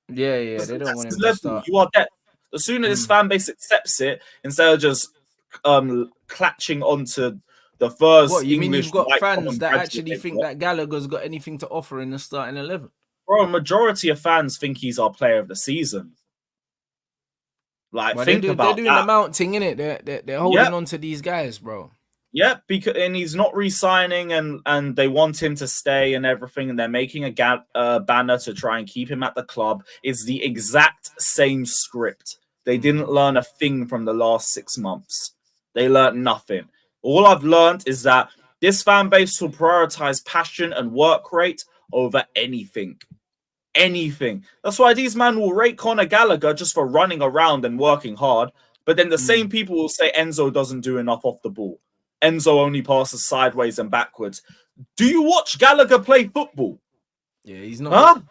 Yeah. They don't That's want his him to level. start. You are depth. The sooner this fan base accepts it, instead of just clatching onto the What, first you mean English you've got white fans common that graduate actually they've think got. that Gallagher's got anything to offer in the starting 11? Bro, a majority of fans think he's our player of the season. Like, Well, think they're about doing the that. mounting, innit? They're holding on to these guys, bro. Yeah, because and he's not re-signing, and they want him to stay and everything, and they're making a banner to try and keep him at the club. It's the exact same script. They didn't learn a thing from the last 6 months. They learned nothing. All I've learned is that this fan base will prioritize passion and work rate over anything. Anything. That's why these men will rate Conor Gallagher just for running around and working hard. But then the same people will say Enzo doesn't do enough off the ball. Enzo only passes sideways and backwards. Do you watch Gallagher play football? Yeah, he's not it. Huh?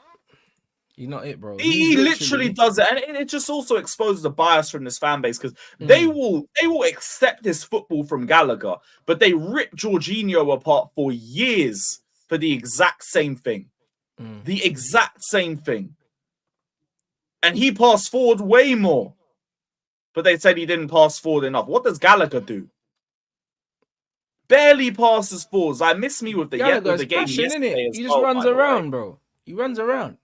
He's not it, bro. He's He literally literally. does it, and it just also exposes the bias from this fan base because they Mm, will accept this football from Gallagher, but they rip Jorginho apart for years for the exact same thing. mm. The exact same thing. And he passed forward way more. But they said he didn't pass forward enough. What does Gallagher do? Barely passes forwards. I miss me with Gallagher's the game passion, innit? yesterday as He just well, runs by the way. around, bro. He runs around.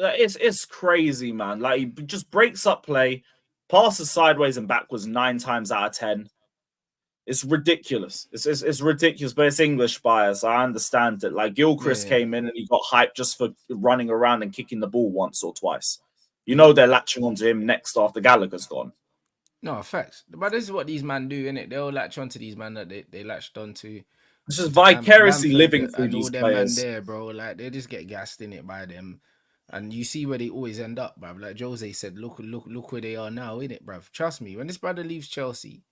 It's crazy, man. Like he just breaks up play, passes sideways and backwards 9 times out of 10. It's ridiculous. It's ridiculous, but it's English bias. I understand it. Like Gilchrist Yeah. came in and he got hyped just for running around and kicking the ball once or twice. You know Yep. they're latching onto him next after Gallagher's gone. No, facts. But this is what these men do, innit? They'll latch onto these men that they latched onto It's just to vicariously Bamford living through and these all them man players. there, bro. Like they just get gassed in it by them. And you see where they always end up, bruv. Like Jose said, look where they are now, innit, bruv. Trust me, when this brother leaves Chelsea,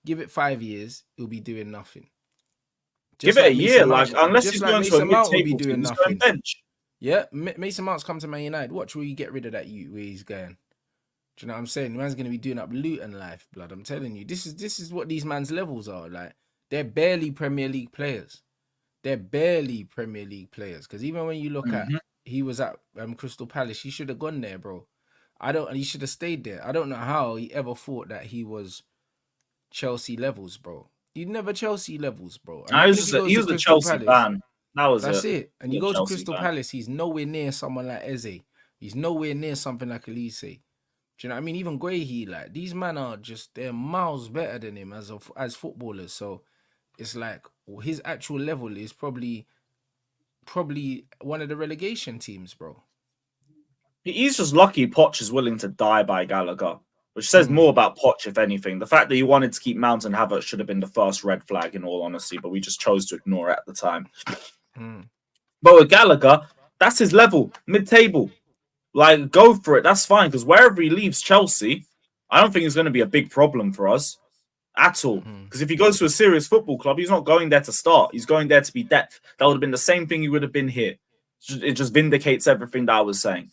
give it 5 years, he'll be doing nothing. Give Just it a like year, Mason like Mount, unless just he's like going to a Mason Mount will be mid-table doing team, he's going nothing. bench. Yeah, Mason Mount's come to Man United. Watch where you get rid of that where he's going. Do you know what I'm saying? The man's gonna be doing up Luton life, blood. I'm telling you, this is what these man's levels are. Like they're barely Premier League players. They're barely Premier League players. Because even when you look at he was at Crystal Palace, he should have gone there, bro. He should have stayed there. I don't know how he ever thought that he was Chelsea levels, bro. He never Chelsea levels, bro. And I even was if he just goes he to was a Crystal Chelsea Palace, fan. That was that's it. it. And He you was a go to Chelsea Crystal fan. Palace, he's nowhere near someone like Eze. He's nowhere near something like Elise. Do you know what I mean? Even Guehi, like these men are just they're miles better than him as footballers. So it's like his actual level is probably one of the relegation teams, bro. He's just lucky Poch is willing to die by Gallagher, which says Mm, more about Poch, if anything. The fact that he wanted to keep Mount and Havertz should have been the first red flag, in all honesty, but we just chose to ignore it at the time. mm, But with Gallagher, that's his level, mid-table. Like, go for it. That's fine, because wherever he leaves Chelsea, I don't think it's going to be a big problem for us at all. mm. Because if he goes to a serious football club, he's not going there to start. He's going there to be depth. That would have been the same thing he would have been here. It just vindicates everything that I was saying.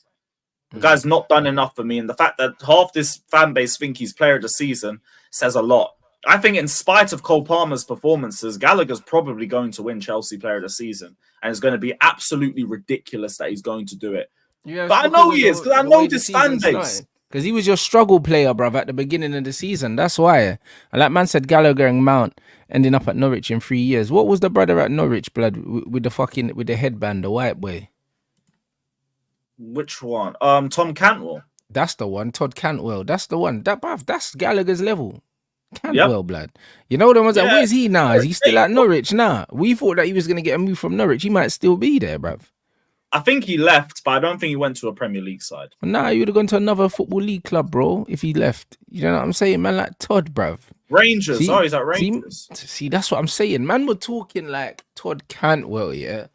The Mm. guy's not done enough for me, and the fact that half this fan base think he's player of the season says a lot. I think, in spite of Cole Palmer's performances, Gallagher's probably going to win Chelsea player of the season, and it's going to be absolutely ridiculous that he's going to do it. Yeah, it's But I because know of he is, because I the know way the this fan season base. started. Because he was your struggle player, bruv, at the beginning of the season. That's why. And like man said, Gallagher and Mount ending up at Norwich in 3 years. What was the brother at Norwich, blood, with the headband, the white boy? Which one? Tom Cantwell. That's the one. Todd Cantwell. That's the one. That bruv, that's Gallagher's level. Yep. Cantwell, blood. You know the ones that Yeah. where's he now? Is he still at Norwich now? We thought that he was gonna get a move from Norwich. He might still be there, bruv. I think he left, but I don't think he went to a Premier League side. But nah, he would have gone to another football league club, bro, if he left. You know what I'm saying? Man like Todd, bruv. Rangers. See, Oh, he's at Rangers. see, that's what I'm saying. Man, we're talking like Todd Cantwell, yeah,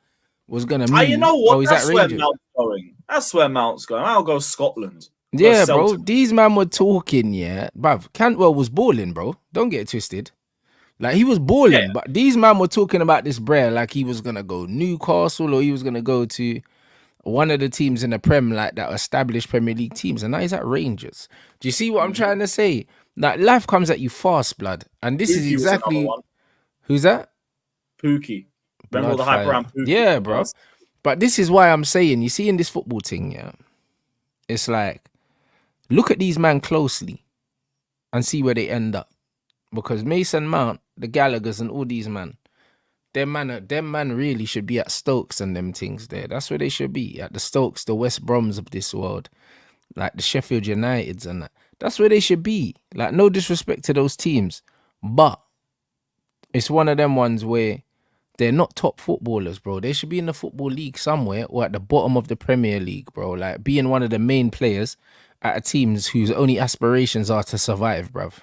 was gonna move. You know Oh, what? he's at That's where Rangers. Mount's going. That's where Mount's going. I'll go Scotland. Go Yeah, bro. Celtic. These man were talking, yeah, bruv. Cantwell was balling, bro. Don't get it twisted. Like he was balling, Yeah. but these man were talking about this bread like he was gonna go Newcastle or he was gonna go to one of the teams in the Prem, like that established Premier League teams, and now he's at Rangers. Do you see what I'm trying to say? Like life comes at you fast, blood, and this is Pookie was another exactly one. who's that? Pookie. Remember all Blood the hype fire. around Pookie? Yeah, bro. But this is why I'm saying, you see, in this football thing, yeah, it's like look at these man closely and see where they end up. Because Mason Mount, the Gallaghers, and all these man, them man really should be at Stokes and them things there. That's where they should be. At the Stokes, the West Broms of this world. Like the Sheffield Uniteds and that. That's where they should be. Like, no disrespect to those teams. But it's one of them ones where they're not top footballers, bro. They should be in the Football League somewhere or at the bottom of the Premier League, bro. Like being one of the main players at a teams whose only aspirations are to survive, bruv.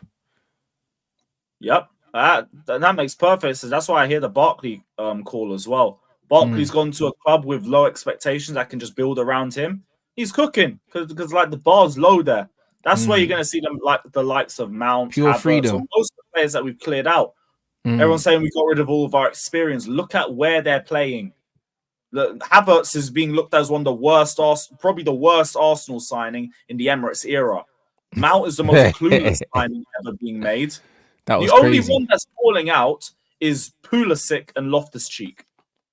Yep. That makes perfect sense. That's why I hear the Barkley call as well. Barkley's gone to a club with low expectations that can just build around him. He's cooking because like the bar's low there. That's where you're going to see them like the likes of Mount, Pure Havertz, freedom. or most of the players that we've cleared out. Everyone's saying we got rid of all of our experience. Look at where they're playing. Havertz is being looked at as one of the worst, probably the worst Arsenal signing in the Emirates era. Mount is the most clueless signing ever being made. That was the only crazy. one that's falling out is Pulisic and Loftus-Cheek.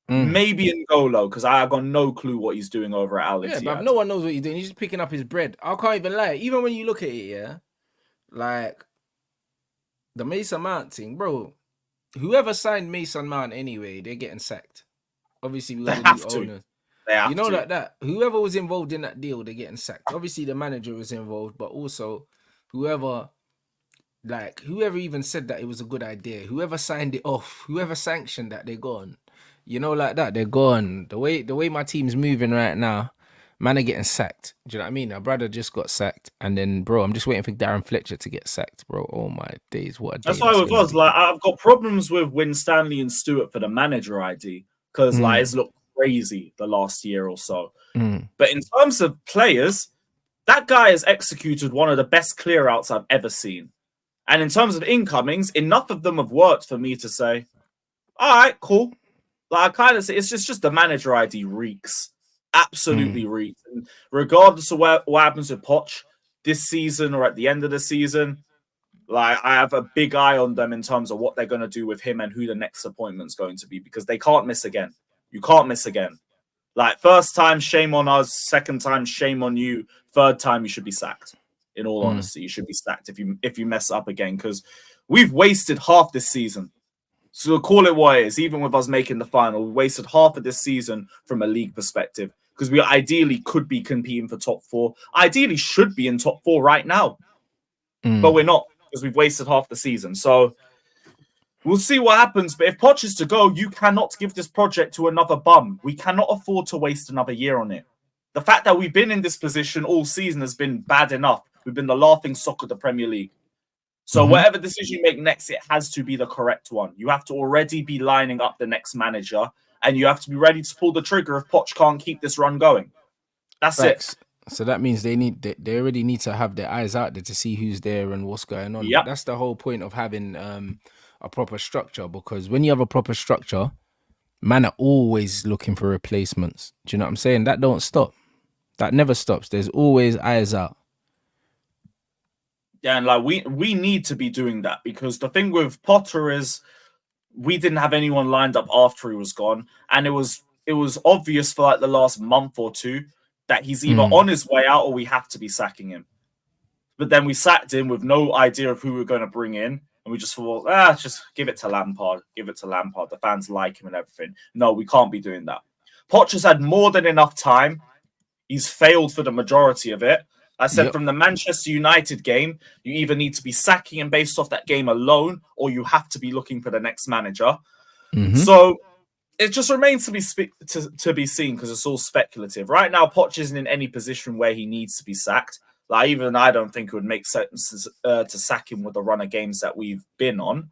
Maybe N'Golo, because I got no clue what he's doing over at Al Ittihad. Yeah, but no one knows what he's doing. He's just picking up his bread. I can't even lie. Even when you look at it, yeah, like the Mason Mount thing, bro. Whoever signed Mason Mount anyway, they're getting sacked. Obviously, we got the new owners. They have You know to. that whoever was involved in that deal, they're getting sacked. Obviously, the manager was involved, but also whoever even said that it was a good idea, whoever signed it off, whoever sanctioned that, they're gone. You know, like that, they're gone. The way my team's moving right now, man are getting sacked. Do you know what I mean? Our brother just got sacked, and then, bro, I'm just waiting for Darren Fletcher to get sacked, bro. Oh my days, what a day! That's why with us, like, I've got problems with Winstanley and Stewart for the manager ID because like it's looked crazy the last year or so. But in terms of players, that guy has executed one of the best clear outs I've ever seen. And in terms of incomings, enough of them have worked for me to say, all right, cool. Like I kind of say, it's just the manager ID reeks. Absolutely reeks. And regardless of what happens with Poch this season or at the end of the season, like I have a big eye on them in terms of what they're going to do with him and who the next appointment's going to be because they can't miss again. You can't miss again. Like first time, shame on us. Second time, shame on you. Third time, you should be sacked. In all honesty, you should be sacked if you mess up again because We've wasted half this season. So call it what it is. Even with us making the final, we wasted half of this season from a league perspective because we ideally could be competing for top 4. Ideally should be in top 4 right now, but we're not because we've wasted half the season. So we'll see what happens. But if Poch is to go, you cannot give this project to another bum. We cannot afford to waste another year on it. The fact that we've been in this position all season has been bad enough. We've been the laughing stock of the Premier League. So whatever decision you make next, it has to be the correct one. You have to already be lining up the next manager, and you have to be ready to pull the trigger if Poch can't keep this run going. That's Facts. it. So that means they already need to have their eyes out there to see who's there and what's going on. Yep. But that's the whole point of having a proper structure, because when you have a proper structure, man are always looking for replacements. Do you know what I'm saying? That don't stop. That never stops. There's always eyes out. Yeah, and like we need to be doing that, because the thing with Potter is we didn't have anyone lined up after he was gone, and it was obvious for like the last month or two that he's either on his way out or we have to be sacking him. But then we sacked him with no idea of who we were going to bring in, and we just thought, just give it to Lampard. Give it to Lampard. The fans like him and everything. No, we can't be doing that. Poch has had more than enough time. He's failed for the majority of it. I said from the Manchester United game, you either need to be sacking him based off that game alone, or you have to be looking for the next manager. So it just remains to be seen, because it's all speculative. Right now, Poch isn't in any position where he needs to be sacked. Like, even I don't think it would make sense to sack him with the run of games that we've been on.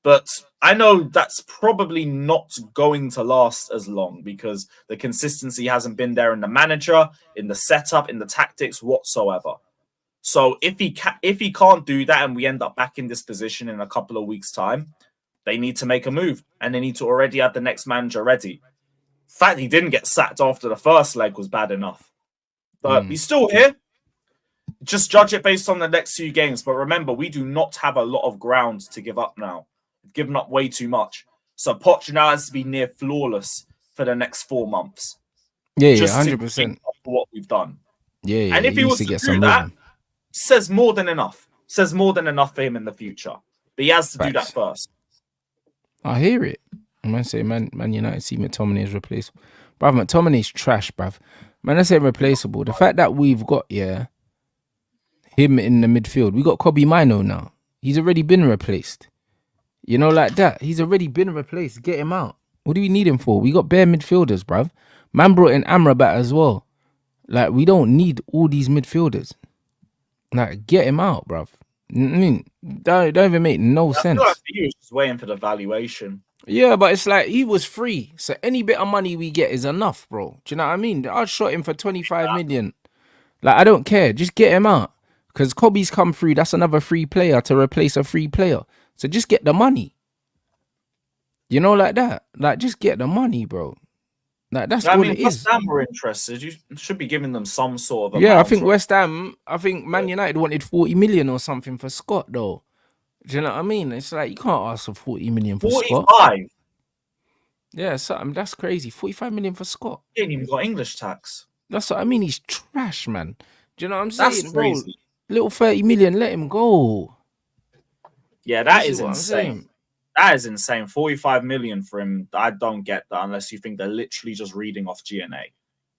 But I know that's probably not going to last as long, because the consistency hasn't been there in the manager, in the setup, in the tactics whatsoever. So if he can't do that and we end up back in this position in a couple of weeks' time, they need to make a move, and they need to already have the next manager ready. The fact he didn't get sacked after the first leg was bad enough. But he's still here. Just judge it based on the next few games. But remember, we do not have a lot of ground to give up now. We've given up way too much. So Poch now has to be near flawless for the next 4 months. Yeah, 100%. For what we've done. Yeah, and if he was to do that, says more than enough. Says more than enough for him in the future. But he has to do that first. I hear it. I'm going to say Man United see McTominay is replaceable. Bruv, McTominay's trash, bruv. Man, I say replaceable. The fact that we've got, him in the midfield. We got Kobe Mino now. He's already been replaced. You know, like that. He's already been replaced. Get him out. What do we need him for? We got bare midfielders, bruv. Man brought in Amrabat as well. Like, we don't need all these midfielders. Like, get him out, bruv. I mean, don't even make no sense. He was just waiting for the valuation. Yeah, but it's like he was free. So any bit of money we get is enough, bro. Do you know what I mean? I'd shot him for 25 million. Like, I don't care. Just get him out. Because Kobe's come through. That's another free player to replace a free player. So just get the money. You know, like that. Like, just get the money, bro. Like, that's all it is. West Ham were interested. You should be giving them some sort of I think West Ham, Man United wanted 40 million or something for Scott, though. Do you know what I mean? It's like, you can't ask for 40 million for 45. Scott. Yeah, something. That's crazy. 45 million for Scott. He ain't even got English tax. That's what I mean. He's trash, man. Do you know what I'm saying? That's crazy. Bro, little 30 million, let him go. Yeah, that is insane. That is insane. 45 million for him. I don't get that unless you think they're literally just reading off GNA.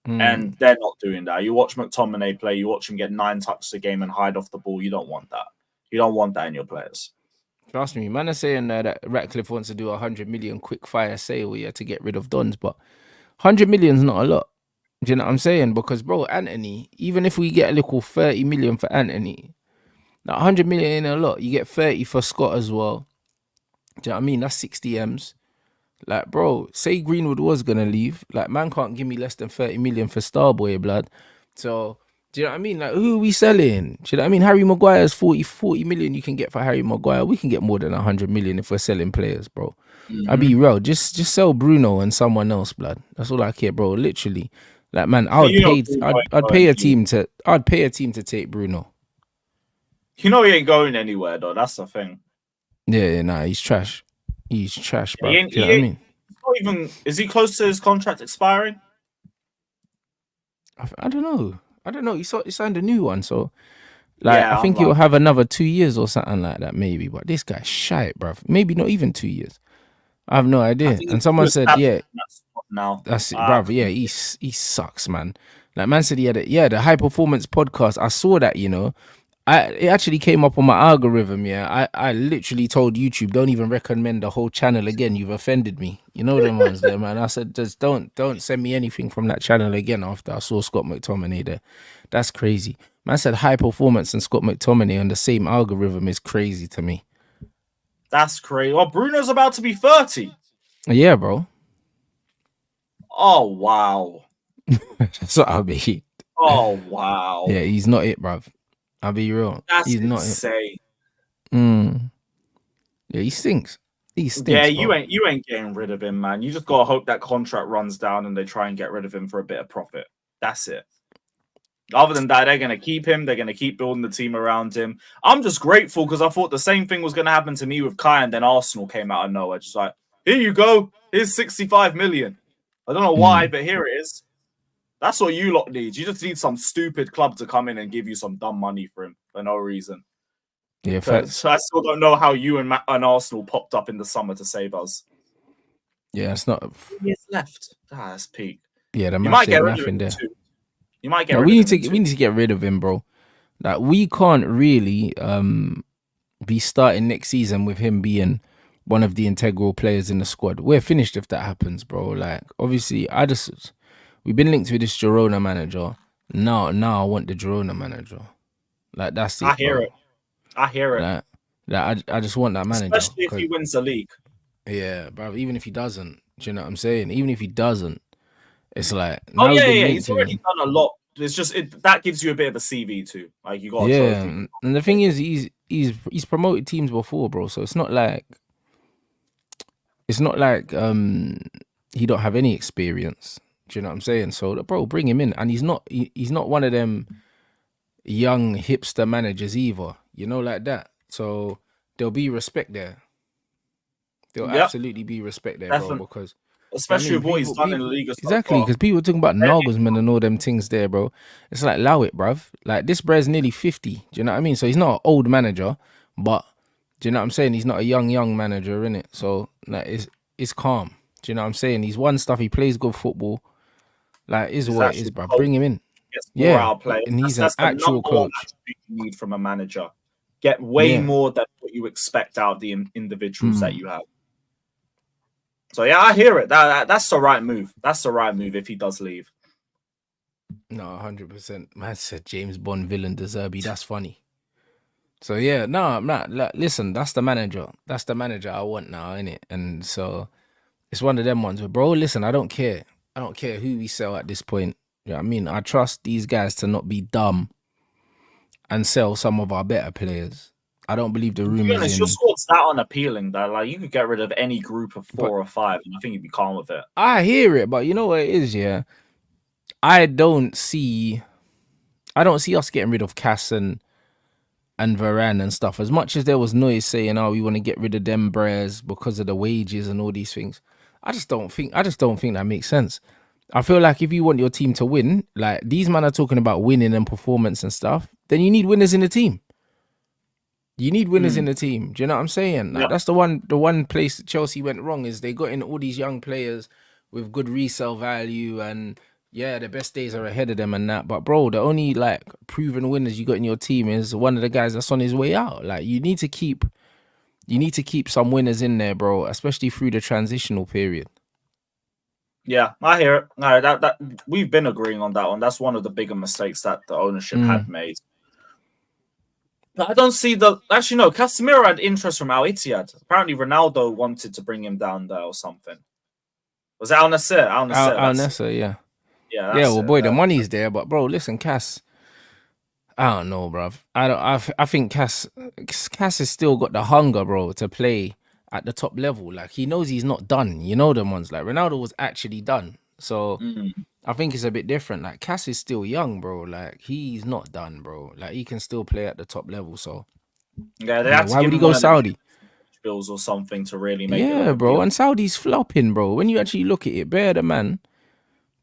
And they're not doing that. You watch McTominay play, you watch him get 9 touches a game and hide off the ball. You don't want that. You don't want that in your players. Trust me, man are saying that Ratcliffe wants to do 100 million quick fire sale to get rid of Dons, but 100 million is not a lot. Do you know what I'm saying? Because, bro, Anthony, even if we get a little 30 million for Anthony, now 100 million ain't a lot. You get 30 for Scott as well. Do you know what I mean? That's 60 M's. Like, bro, say Greenwood was going to leave. Like, man can't give me less than 30 million for Starboy, blood. So, do you know what I mean? Like, who are we selling? Do you know what I mean? Harry Maguire's 40 million you can get for Harry Maguire. We can get more than 100 million if we're selling players, bro. I'll be real. Just sell Bruno and someone else, blood. That's all I care, bro. Literally. Like, man, I'd pay a team to take Bruno. You know he ain't going anywhere, though. That's the thing. Yeah, nah, he's trash. He's trash, bro. Do you know what I mean? Is he close to his contract expiring? I don't know. He signed a new one, so Like, I Yeah, think he'll have another 2 years or something like that, maybe. But this guy's shite, bruv. Maybe not even 2 years. I have no I idea. think And he's too someone said, established yeah, in that spot now. that's it, bruv. Yeah, he sucks, man. Like, man said he had the high performance podcast. I saw that, it actually came up on my algorithm. Yeah, I literally told YouTube, don't even recommend the whole channel again. You've offended me. You know them ones there, man. I said, just don't send me anything from that channel again after I saw Scott McTominay there. That's crazy. Man said high performance and Scott McTominay on the same algorithm is crazy to me. That's crazy. Well, Bruno's about to be 30. Yeah, bro. Oh wow. That's what I mean. Oh wow. Yeah, he's not it, bruv. I'll be real. That's He's not insane. it. Yeah, he stinks. He stinks, Yeah, bro. you ain't getting rid of him, man. You just gotta hope that contract runs down and they try and get rid of him for a bit of profit. That's it. Other than that, they're gonna keep him. They're gonna keep building the team around him. I'm just grateful because I thought the same thing was gonna happen to me with Kai, and then Arsenal came out of nowhere, just like, here you go. Here's 65 million. I don't know why, but here it is. That's what you lot need. You just need some stupid club to come in and give you some dumb money for him for no reason. Yeah, facts. So I still don't know how you and Arsenal popped up in the summer to save us. Yeah, it's not. 2 years left. That's peak. Yeah, the You maths might get ain't rid of mathing him there. too. You might get No, rid we of need him to too. we need to get rid of him, bro. Like, we can't really be starting next season with him being one of the integral players in the squad. We're finished if that happens, bro. Like, obviously, we've been linked with this Girona manager. Now I want the Girona manager. Like, that's it. I hear bro. it. I hear it. Like, I just want that manager. Especially if he wins the league. Yeah, bro. Even if he doesn't, do you know what I'm saying? Even if he doesn't, it's like, Oh now yeah, we've been yeah. linked He's to already him. done a lot. It's just that gives you a bit of a CV too. Like you got a Yeah, trophy. and the thing is, he's promoted teams before, bro. So it's not like he don't have any experience. Do you know what I'm saying? So, bro, bring him in, and he's not one of them young hipster managers either. You know, like that. So there'll be respect there. There'll absolutely be respect there, definitely. bro. Because Especially with what he's done in the league so exactly, far. because people talking about Nagelsmann and all them things there, bro. It's like, allow it, bruv. Like, this bre's nearly 50. Do you know what I mean? So he's not an old manager, but do you know what I'm saying? He's not a young manager, innit? So, like, it's calm. Do you know what I'm saying? He's won stuff. He plays good football. Like, is what it is, bruv. Bring him in. Gets more Yeah, out of players. and he's That's an the actual number one coach. attribute you need from a manager. Get way Yeah. more than what you expect out of the individuals that you have. So yeah, I hear it. That's the right move. That's the right move if he does leave. No, 100%. Man said James Bond villain De Zerbi. That's funny. So yeah, no, I'm not. Like, listen, that's the manager. That's the manager I want now, innit? And so it's one of them ones where, bro, listen, I don't care. I don't care who we sell at this point. You know what I mean? I trust these guys to not be dumb and sell some of our better players. I don't believe the To be rumors honest, your squad's that unappealing that like you could get rid of any group of 4 or 5, and I think you'd be calm with it. I hear it, but you know what it is, yeah. I don't see us getting rid of Cass and Varane and stuff. As much as there was noise saying, "Oh, we want to get rid of them Bres because of the wages and all these things," I just don't think that makes sense. I feel like if you want your team to win, like these men are talking about winning and performance and stuff, then you need winners in the team. You need winners in the team. Do you know what I'm saying? Like, that's the one place that Chelsea went wrong is they got in all these young players with good resale value, and yeah, the best days are ahead of them and that. But bro, the only like proven winners you got in your team is one of the guys that's on his way out. Like, you need to keep some winners in there, bro, especially through the transitional period. Yeah, I hear it. No, that we've been agreeing on that one. That's one of the bigger mistakes that the ownership had made. I don't see actually no. Casemiro had interest from Al Ittihad. Apparently, Ronaldo wanted to bring him down there or something. Was it Al Nassr? Al Nassr, yeah. Yeah, well, boy, the money's there, but bro, listen, Cass. I don't know, bruv. I think Cass has still got the hunger, bro, to play at the top level. Like, he knows he's not done. You know them ones. Like, Ronaldo was actually done. So I think it's a bit different. Like, Cass is still young, bro. Like, he's not done, bro. Like, he can still play at the top level. So yeah, why would he go Saudi? Bills or something to really make it. Yeah, bro. And Saudi's flopping, bro. When you actually look at it, bear the man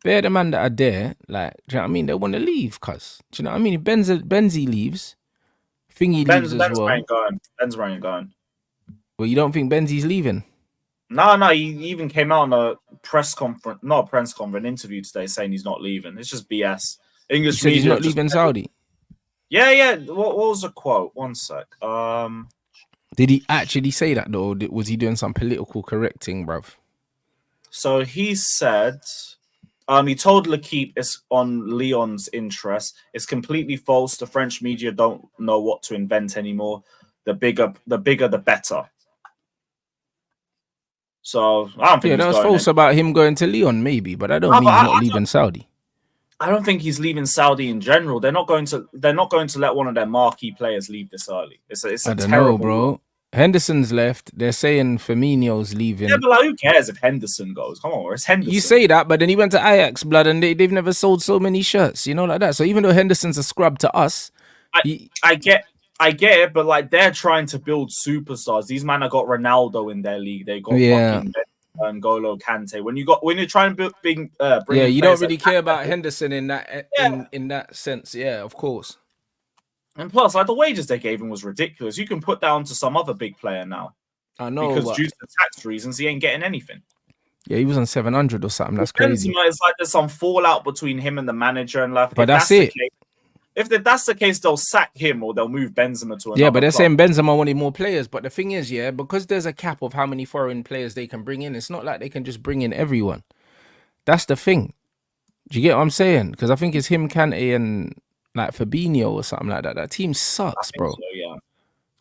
that are there. Like, do you know what I mean? They want to leave, cuz. Do you know what I mean? If Benzi leaves, think he leaves as Benzema well. ain't going. Benzema ain't going. Well, you don't think Benzi's leaving? No, he even came out on a not a press conference, interview today saying he's not leaving. It's just BS. He English said he's media not just leaving Saudi. yeah. What was the quote? One sec. Did he actually say that though? Or was he doing some political correcting, bruv? So he said, he told L'Equipe it's on Lyon's interest. It's completely false. The French media don't know what to invent anymore. The bigger, the better. So I don't think Yeah, he's that was going false in. about him going to Lyon, maybe, but I don't No, mean but he's not leaving Saudi. I don't think he's leaving Saudi in general. They're not going to let one of their marquee players leave this early. It's I a don't know, terrible bro. look. Henderson's left. They're saying Firmino's Yeah, leaving. but like, who cares if Henderson goes? Come on, it's You Henderson. say that, but then he went to Ajax, blood, and they've never sold so many shirts, like that. So even though Henderson's a scrub to us, I, he, I get it, but like they're trying to build superstars. These men have got Ronaldo in their league. They got yeah, fucking N'Golo Kante. When you're trying to bring yeah, in you don't players like really care that about level, Henderson in that yeah. in that sense. Yeah, of course. And plus, like the wages they gave him was ridiculous. You can put down to some other big player now I know, because but due to the tax reasons, he ain't getting anything. yeah, he was on 700 or something. That's With crazy. Benzema, it's like there's some fallout between him and the manager, and like But if that's that's the it. case, if that's the case, they'll sack him or they'll move Benzema to Yeah, but another they're club. saying Benzema wanted more players. But the thing is, yeah, because there's a cap of how many foreign players they can bring in, it's not like they can just bring in everyone. That's the thing. Do you get what I'm saying? Because I think it's him, Kante, and like Fabinho or something like that. That team I sucks, think bro. so, yeah.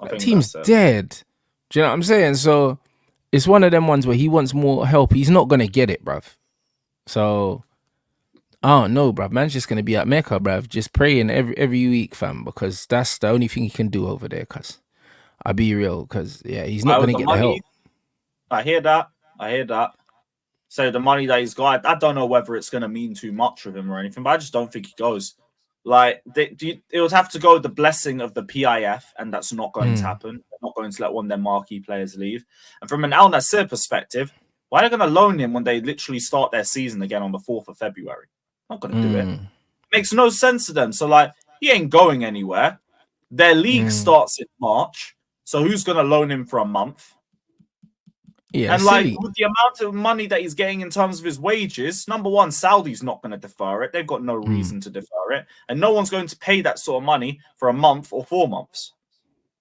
I That think team's that's it. dead. Do you know what I'm saying? So it's one of them ones where he wants more help. He's not gonna get it, bruv. So I don't know, bruv. Man's just gonna be at Mecca, bruv, just praying every week, fam, because that's the only thing he can do over there. Cause I'll be real, cause yeah, he's not With gonna the get the help. money, I hear that. So the money that he's got, I don't know whether it's going to mean too much with him or anything, but I just don't think he goes. Like it would have to go with the blessing of the PIF, and that's not going to happen. They're not going to let one of their marquee players leave. And from an Al Nassr perspective, why are they going to loan him when they literally start their season again on the 4th of February? Not going to do it. Makes no sense to them. So like he ain't going anywhere. Their league starts in March, so who's going to loan him for a month? Yeah, And like silly. with the amount of money that he's getting in terms of his wages, number one, Saudi's not going to defer it. They've got no reason to defer it. And no one's going to pay that sort of money for a month or 4 months.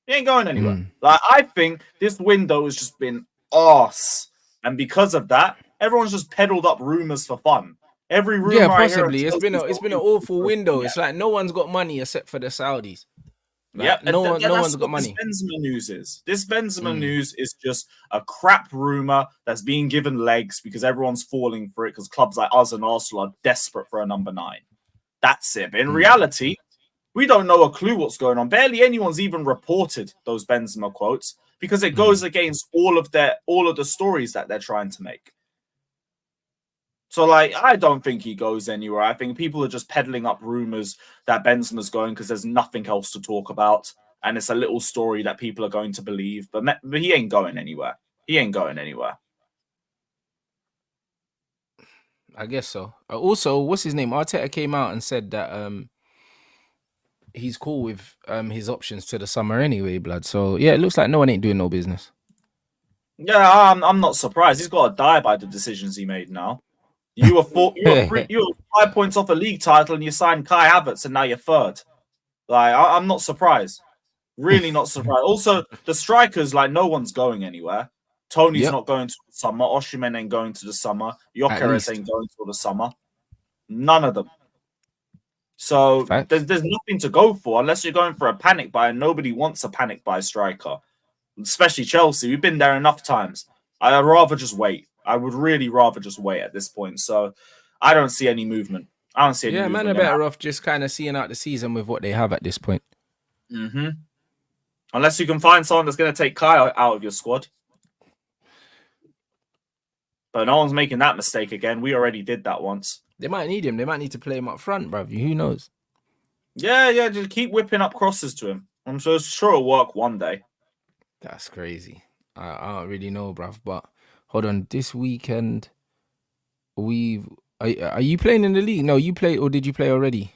He ain't going anywhere. Like I think this window has just been arse. And because of that, everyone's just peddled up rumors for fun. Every Yeah, rumor I hear possibly. It's been an awful window. yeah. It's like no one's got money except for the Saudis. Yep, Like no that's one's got what this money. Benzema news is. This Benzema news is just a crap rumor that's being given legs because everyone's falling for it because clubs like us and Arsenal are desperate for a number 9. That's it. But in reality, we don't know a clue what's going on. Barely anyone's even reported those Benzema quotes because it goes against all of the stories that they're trying to make. So, like, I don't think he goes anywhere. I think people are just peddling up rumors that Benzema's going because there's nothing else to talk about. And it's a little story that people are going to believe. But he ain't going anywhere. He ain't going anywhere. I guess so. Also, what's his name? Arteta came out and said that he's cool with his options to the summer anyway, blood. So yeah, it looks like no one ain't doing no business. Yeah, I'm not surprised. He's got to die by the decisions he made now. You were 5 points off a league title and you signed Kai Havertz and now you're third. Like, I'm not surprised. Really not surprised. Also, the strikers, like, no one's going anywhere. Tony's not going to the summer. Osimhen ain't going to the summer. Gyökeres ain't going to the summer. None of them. So there's nothing to go for unless you're going for a panic buy, and nobody wants a panic buy striker, especially Chelsea. We've been there enough times. I'd rather just wait. I would really rather just wait at this point. So I don't see any movement. I don't see any movement. Man are better off just kind of seeing out the season with what they have at this point. Unless you can find someone that's going to take Kai out of your squad. But no one's making that mistake again. We already did that once. They might need him. They might need to play him up front, bruv. Who knows? Yeah. Just keep whipping up crosses to him. I'm sure it'll work one day. That's crazy. I don't really know, bruv. But hold on. This weekend, are you playing in the league? No, you play, or did you play already?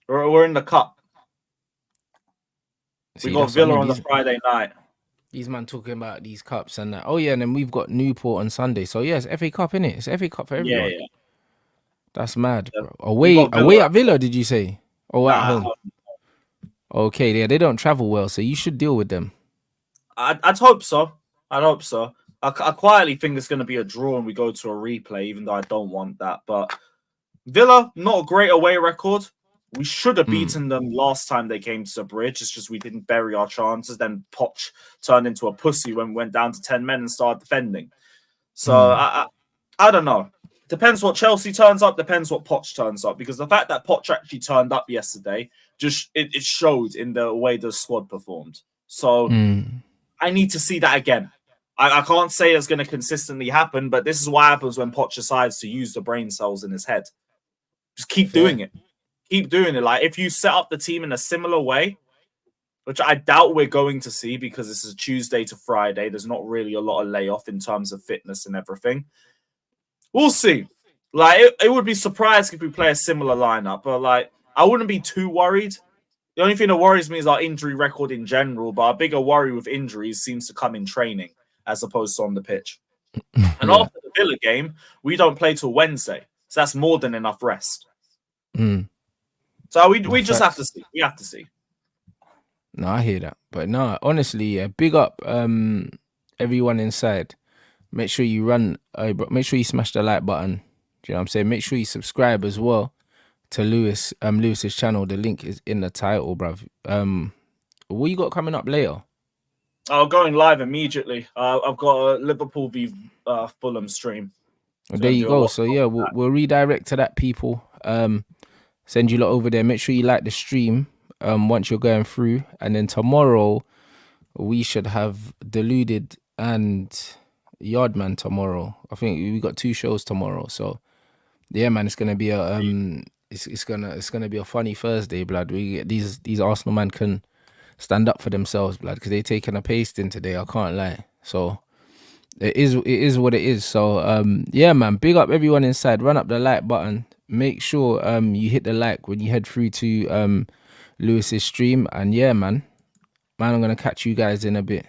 We're in the cup. We See, got that's what I Villa mean. on the Friday night. These man talking about these cups and that. Oh yeah, and then we've got Newport on Sunday. So yeah, it's FA Cup, innit? It's FA Cup for Yeah, everyone. yeah. That's mad, yeah. bro. We Away, got away Villa. at Villa, did you say? Or at Nah, home? Okay, yeah, they don't travel well, so you should deal with them. I'd hope so. I'd hope so. I quietly think it's going to be a draw and we go to a replay, even though I don't want that. But Villa, not a great away record. We should have beaten them last time they came to the bridge. It's just we didn't bury our chances. Then Poch turned into a pussy when we went down to 10 men and started defending. So I don't know. Depends what Chelsea turns up. Depends what Poch turns up. Because the fact that Poch actually turned up yesterday, just it showed in the way the squad performed. So I need to see that again. I can't say it's going to consistently happen, but this is what happens when Poch decides to use the brain cells in his head. Just keep doing it. Keep doing it. Like, if you set up the team in a similar way, which I doubt we're going to see because this is Tuesday to Friday, there's not really a lot of layoff in terms of fitness and everything. We'll see. Like, it would be surprised if we play a similar lineup, but like, I wouldn't be too worried. The only thing that worries me is our injury record in general, but our bigger worry with injuries seems to come in training as opposed to on the pitch. And after the Villa game, we don't play till Wednesday. So that's more than enough rest. So we just have to see. We have to see. No, I hear that. But no, honestly, yeah, big up everyone inside. Make sure you make sure you smash the like button. Do you know what I'm saying? Make sure you subscribe as well to Lewis's channel. The link is in the title, bruv. What you got coming up later? I'm going live immediately. I've got a Liverpool v Fulham stream. Well, there you go. So yeah, we'll redirect to that, people. Send you lot over there. Make sure you like the stream once you're going through, and then tomorrow we should have Deluded and Yardman tomorrow. I think we got 2 shows tomorrow. So yeah, man, it's gonna be a it's gonna be a funny Thursday, blood. We get these Arsenal man can stand up for themselves, blood, because they taking a pasting today. I can't lie. So it is what it is. So yeah, man, big up everyone inside. Run up the like button. Make sure you hit the like when you head through to Lewis's stream. And yeah, man, I'm gonna catch you guys in a bit.